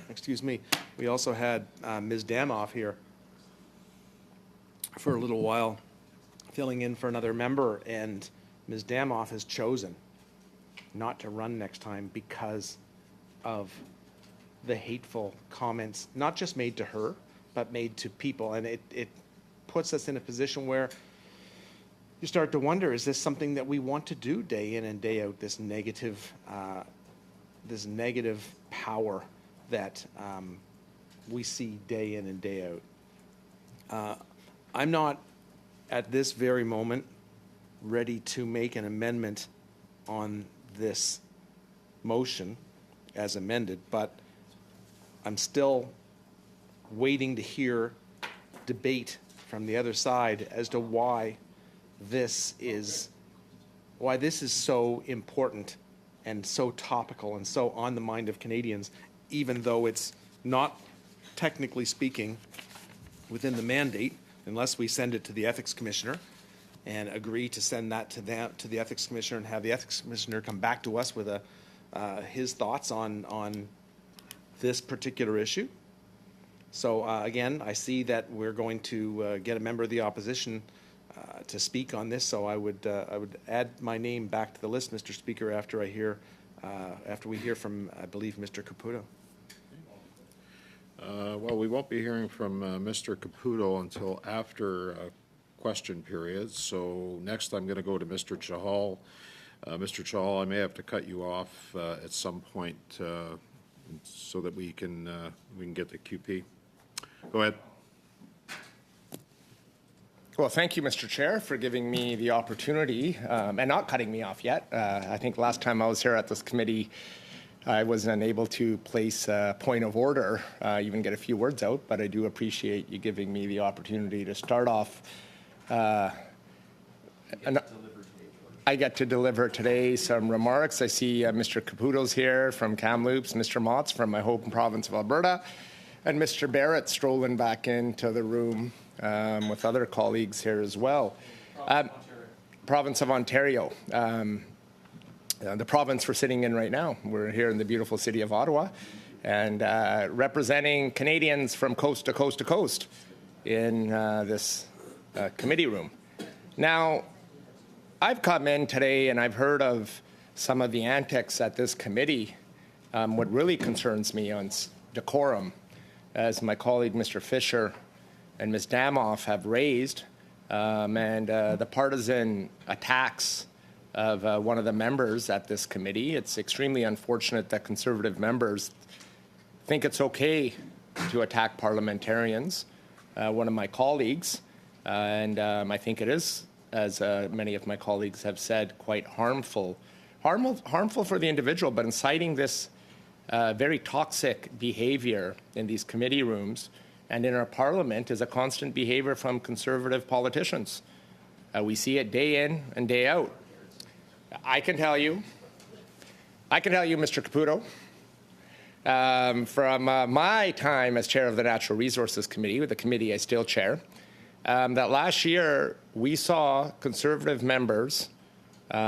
excuse me, we also had Ms. Damoff here for a little while, filling in for another member, and Ms. Damoff has chosen not to run next time because of the hateful comments, not just made to her, but made to people. And it puts us in a position where you start to wonder, is this something that we want to do day in and day out, this negative power that we see day in and day out. I'm not, at this very moment, ready to make an amendment on this motion as amended, but I'm still waiting to hear debate from the other side as to why this is so important and so topical and so on the mind of Canadians, even though it's not, technically speaking, within the mandate, unless we send it to the Ethics Commissioner and agree to send that to the Ethics Commissioner and have the Ethics Commissioner come back to us with his thoughts on this particular issue. So again, I see that we're going to get a member of the opposition to speak on this. So I would add my name back to the list, Mr. Speaker, after we hear from, I believe, Mr. Caputo. Well, we won't be hearing from Mr. Caputo until after question period. So next I'm going to go to Mr. Chahal. Mr. Chahal, I may have to cut you off at some point so that we can get the QP. Go ahead. Well, thank you, Mr. Chair, for giving me the opportunity and not cutting me off yet. I think last time I was here at this committee, I was unable to place a point of order, even get a few words out, but I do appreciate you giving me the opportunity to start off I get to deliver today some remarks. I see Mr. Caputo's here from Kamloops, Mr. Mott's from my home province of Alberta, and Mr. Barrett strolling back into the room with other colleagues here as well. Province of Ontario. The province we're sitting in right now. We're here in the beautiful city of Ottawa and representing Canadians from coast to coast to coast in this committee room. Now, I've come in today and I've heard of some of the antics at this committee. What really concerns me on decorum, as my colleague Mr. Fisher and Ms. Damoff have raised, and the partisan attacks of one of the members at this committee. It's extremely unfortunate that Conservative members think it's okay to attack parliamentarians, one of my colleagues, and I think it is, as many of my colleagues have said, quite harmful for the individual, but inciting this very toxic behavior in these committee rooms and in our parliament is a constant behavior from Conservative politicians. We see it day in and day out. I can tell you, Mr. Caputo, from my time as chair of the Natural Resources Committee, the committee I still chair, that last year we saw Conservative members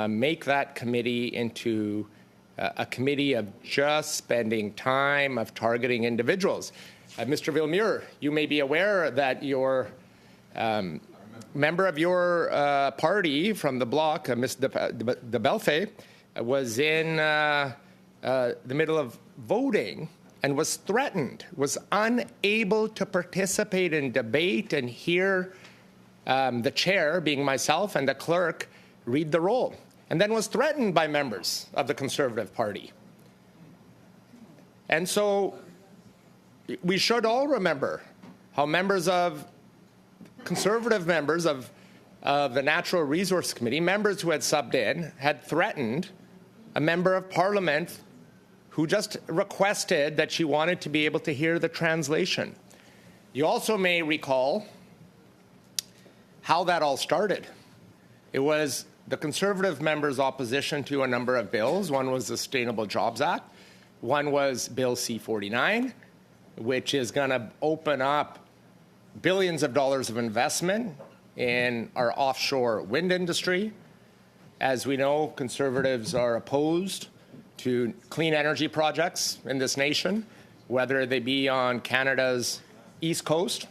make that committee into a committee of just spending time of targeting individuals. Mr. Villemure, you may be aware that your member of your party from the bloc, Ms. de Belfay, was in the middle of voting and was threatened, was unable to participate in debate and hear the chair, being myself, and the clerk read the roll, and then was threatened by members of the Conservative Party. And so we should all remember how Conservative members of the Natural Resource Committee, members who had subbed in, had threatened a member of Parliament who just requested that she wanted to be able to hear the translation. You also may recall how that all started. It was the Conservative members' opposition to a number of bills. One was the Sustainable Jobs Act. One was Bill C-49, which is going to open up billions of dollars of investment in our offshore wind industry. As we know, Conservatives are opposed to clean energy projects in this nation, whether they be on Canada's east coast.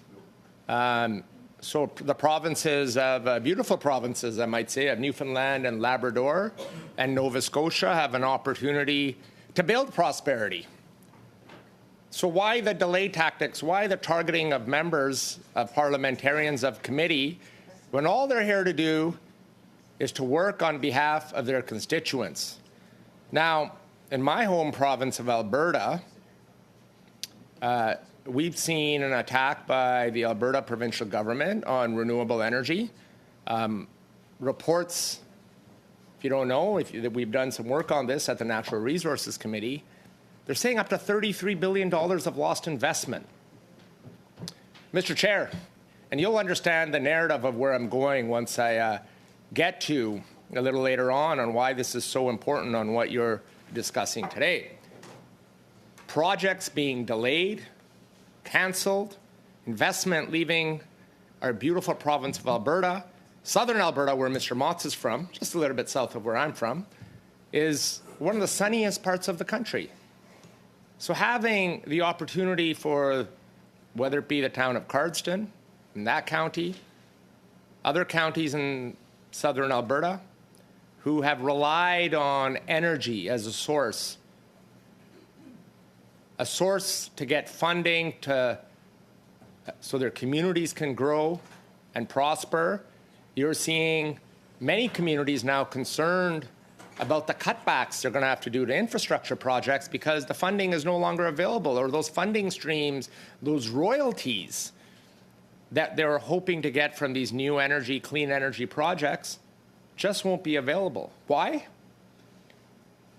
So the provinces of, beautiful provinces, I might say, of Newfoundland and Labrador and Nova Scotia have an opportunity to build prosperity. So why the delay tactics? Why the targeting of members, of parliamentarians, of committee, when all they're here to do is to work on behalf of their constituents? Now, in my home province of Alberta, we've seen an attack by the Alberta provincial government on renewable energy. Reports, if you don't know, we've done some work on this at the Natural Resources Committee. They're saying up to $33 billion of lost investment. Mr. Chair, and you'll understand the narrative of where I'm going once I get to a little later on why this is so important on what you're discussing today. Projects being delayed, cancelled, investment leaving our beautiful province of Alberta, southern Alberta, where Mr. Motts is from, just a little bit south of where I'm from, is one of the sunniest parts of the country. So having the opportunity for, whether it be the town of Cardston, in that county, other counties in southern Alberta, who have relied on energy as a source to get funding so their communities can grow and prosper. You're seeing many communities now concerned about the cutbacks they're going to have to do to infrastructure projects because the funding is no longer available, or those funding streams, those royalties that they're hoping to get from these new energy, clean energy projects just won't be available. Why?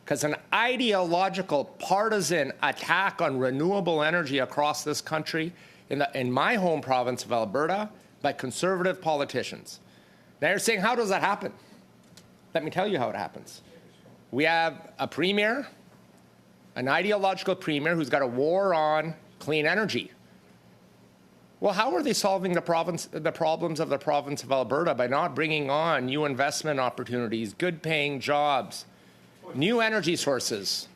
Because an ideological, partisan attack on renewable energy across this country, in my home province of Alberta, by conservative politicians. Now you're saying, how does that happen? Let me tell you how it happens. We have a premier, an ideological premier who's got a war on clean energy. Well, how are they solving the problems of the province of Alberta? By not bringing on new investment opportunities, good-paying jobs, new energy sources.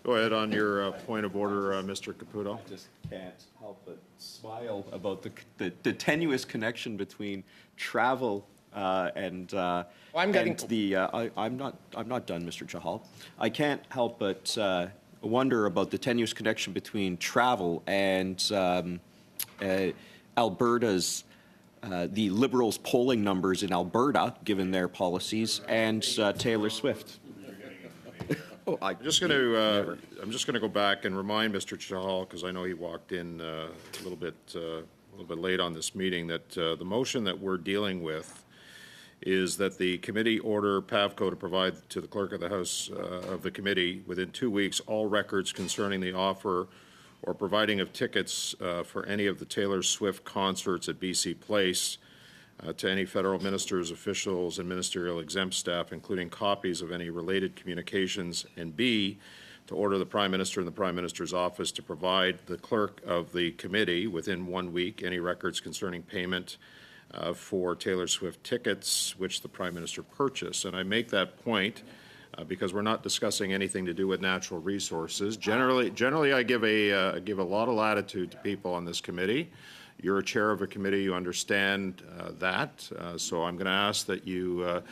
Go ahead on your point of order, Mr. Caputo. I just can't help but smile about the tenuous connection between travel I'm not done, Mr. Chahal. I can't help but wonder about the tenuous connection between travel and Alberta's the Liberals' polling numbers in Alberta, given their policies, and Taylor Swift. I'm just going to go back and remind Mr. Chahal, because I know he walked in a little bit late on this meeting, that the motion that we're dealing with is that the committee order PAVCO to provide to the clerk of the House of the committee within 2 weeks all records concerning the offer or providing of tickets for any of the Taylor Swift concerts at BC Place to any federal ministers, officials, and ministerial exempt staff, including copies of any related communications, and B, to order the Prime Minister and the Prime Minister's office to provide the clerk of the committee within 1 week any records concerning payment for Taylor Swift tickets which the Prime Minister purchased. And I make that point because we're not discussing anything to do with natural resources. Generally, I give a lot of latitude to people on this committee. You're a chair of a committee, you understand that. So I'm going to ask that you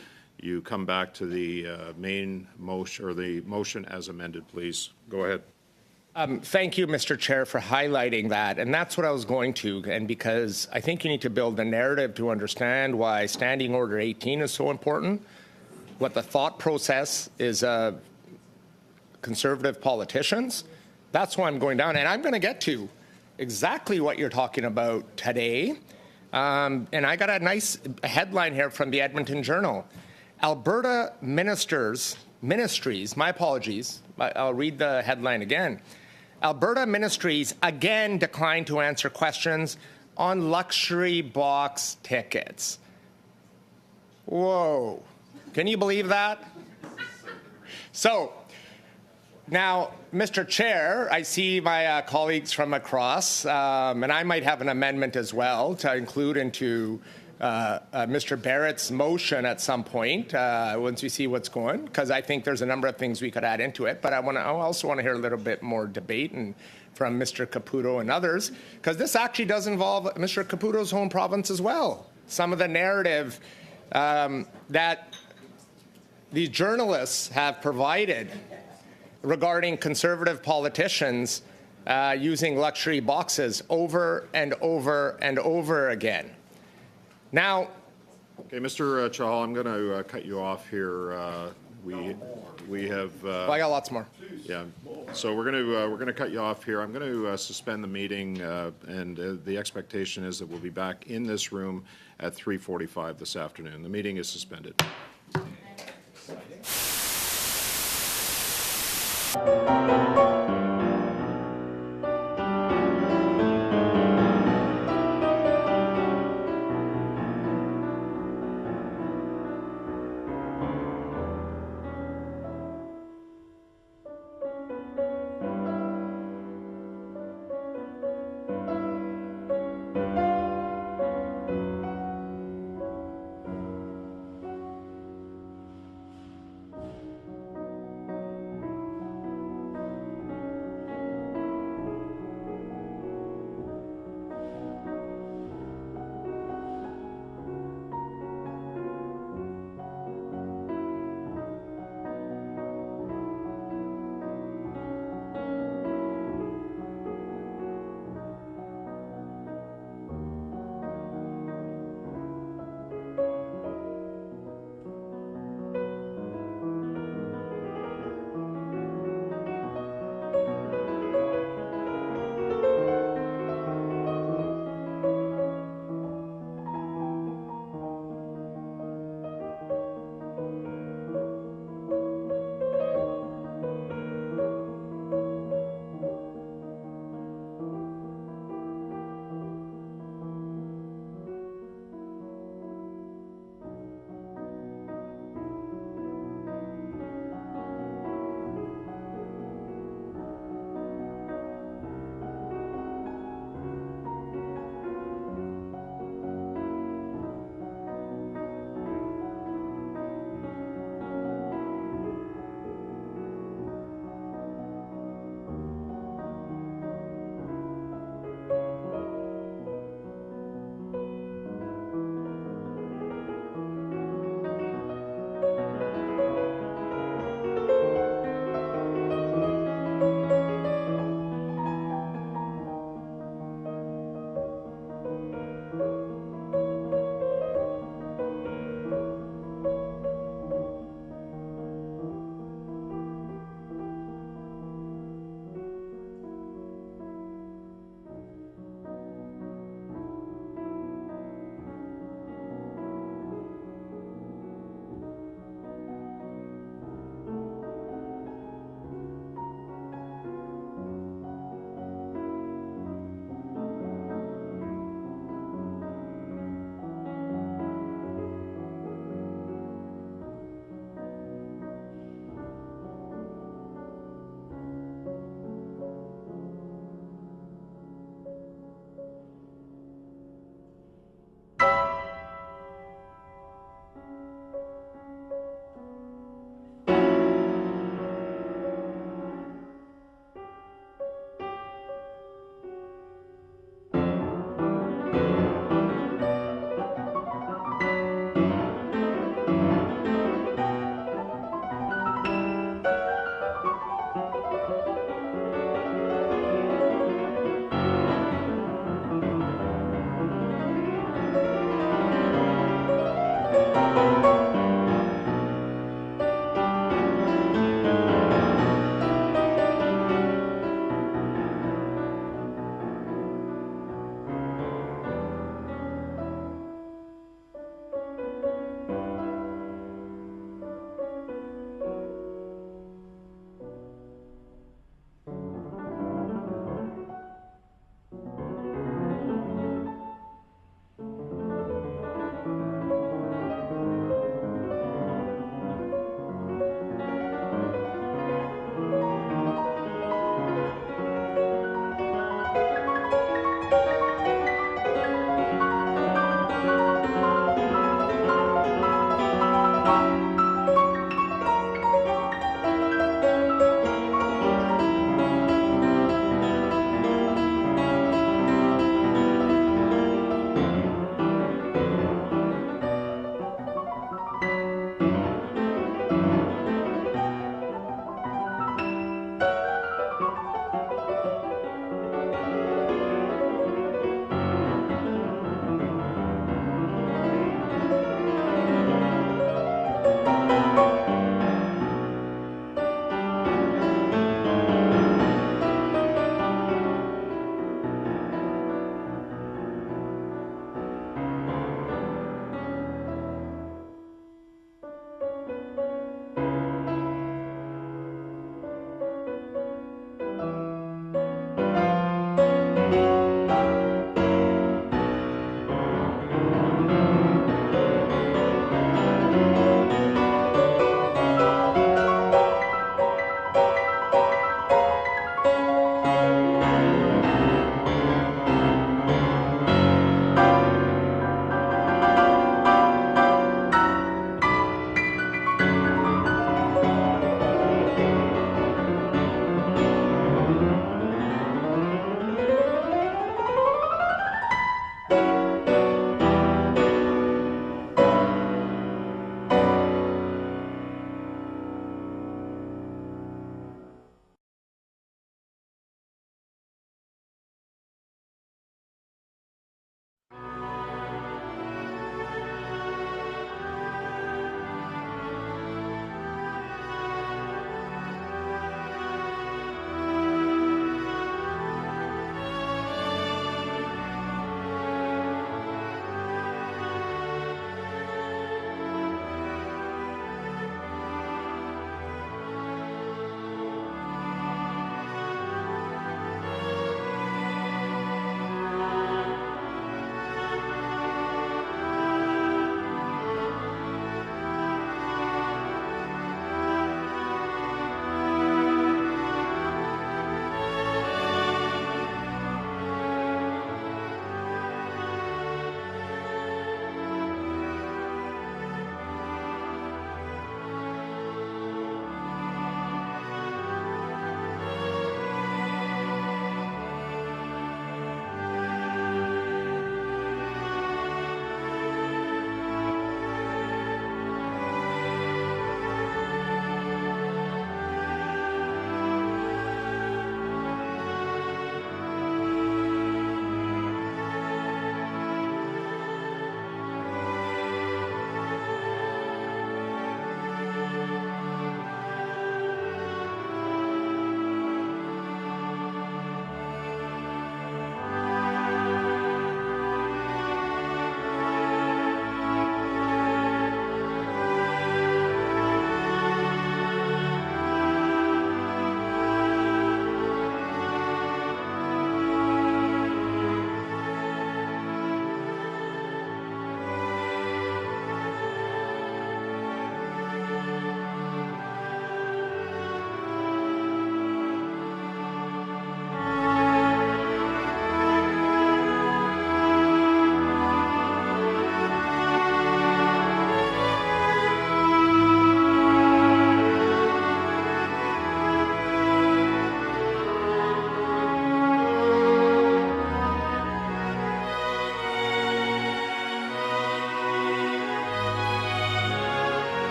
come back to the main motion, or the motion as amended, please. Go ahead. Thank you, Mr. Chair, for highlighting that. And that's what I was going to. And because I think you need to build a narrative to understand why Standing Order 18 is so important, what the thought process is of conservative politicians. That's why I'm going down. And I'm going to get to exactly what you're talking about today. And I got a nice headline here from the Edmonton Journal. Alberta ministries, my apologies, I'll read the headline again. Alberta ministries again declined to answer questions on luxury box tickets. Whoa. Can you believe that? So, now, Mr. Chair, I see my colleagues from across, and I might have an amendment as well to include into Mr. Barrett's motion at some point once we see what's going, because I think there's a number of things we could add into it. But I also want to hear a little bit more debate from Mr. Caputo and others, because this actually does involve Mr. Caputo's home province as well. Some of the narrative that these journalists have provided regarding conservative politicians using luxury boxes over and over and over again. Now, okay, Mr. Chahal, I'm going to cut you off here. We have. Well, I got lots more. Yeah, so we're going to cut you off here. I'm going to suspend the meeting, and the expectation is that we'll be back in this room at 3:45 this afternoon. The meeting is suspended.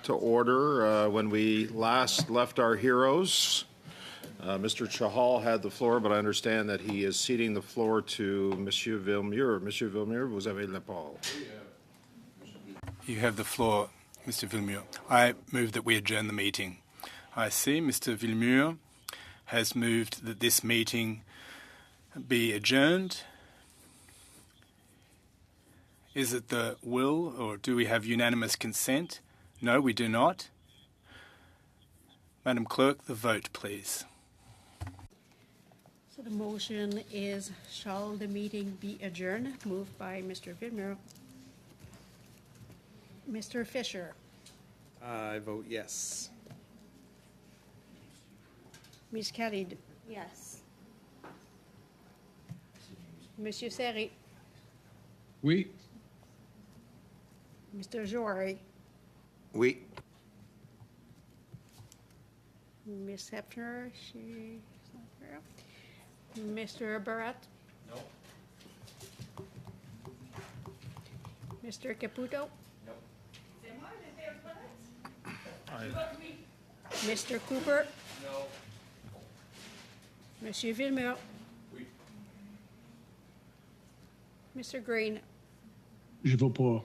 to order. When we last left our heroes, Mr. Chahal had the floor, but I understand that he is ceding the floor to Monsieur Villemure. Monsieur Villemure, vous avez la parole. You have the floor, Mr. Villemure. I move that we adjourn the meeting. I see Mr. Villemure has moved that this meeting be adjourned. Is it the will, or do we have unanimous consent? No, we do not. Madam Clerk, the vote, please. So the motion is, shall the meeting be adjourned? Moved by Mr. Villemure. Mr. Fisher. I vote yes. Ms. Khalid. Yes. Monsieur Serry. Oui. Mr. Jory. Oui. Ms. Hefner, she's not here. Mr. Barrett. No. Mr. Caputo. No. Mr. Cooper. No. Monsieur Villemure. Oui. Mr. Green. Je vote pour.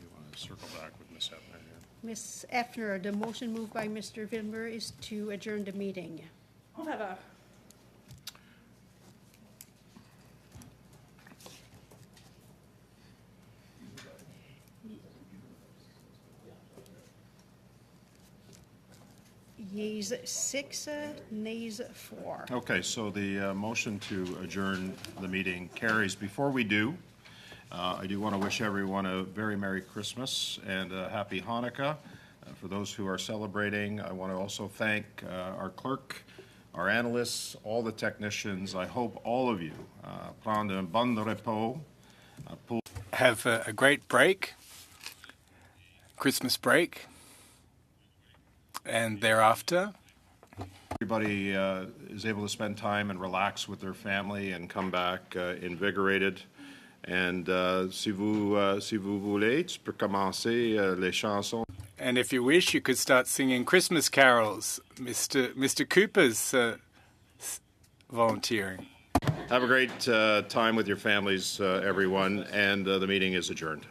You want to circle back with Ms. Hefner here? Ms. Effner, the motion moved by Mr. Villemure is to adjourn the meeting. En faveur. Yeas 6, nays 4. Okay, so the motion to adjourn the meeting carries. Before we do, I do want to wish everyone a very Merry Christmas and a Happy Hanukkah. For those who are celebrating, I want to also thank our clerk, our analysts, all the technicians. I hope all of you prendre un bon repos. Have a great break, Christmas break, and thereafter. Everybody is able to spend time and relax with their family and come back invigorated. And si vous voulez, tu peux commencer les chansons. And if you wish, you could start singing Christmas carols. Mr. Cooper's volunteering. Have a great time with your families, everyone, and the meeting is adjourned.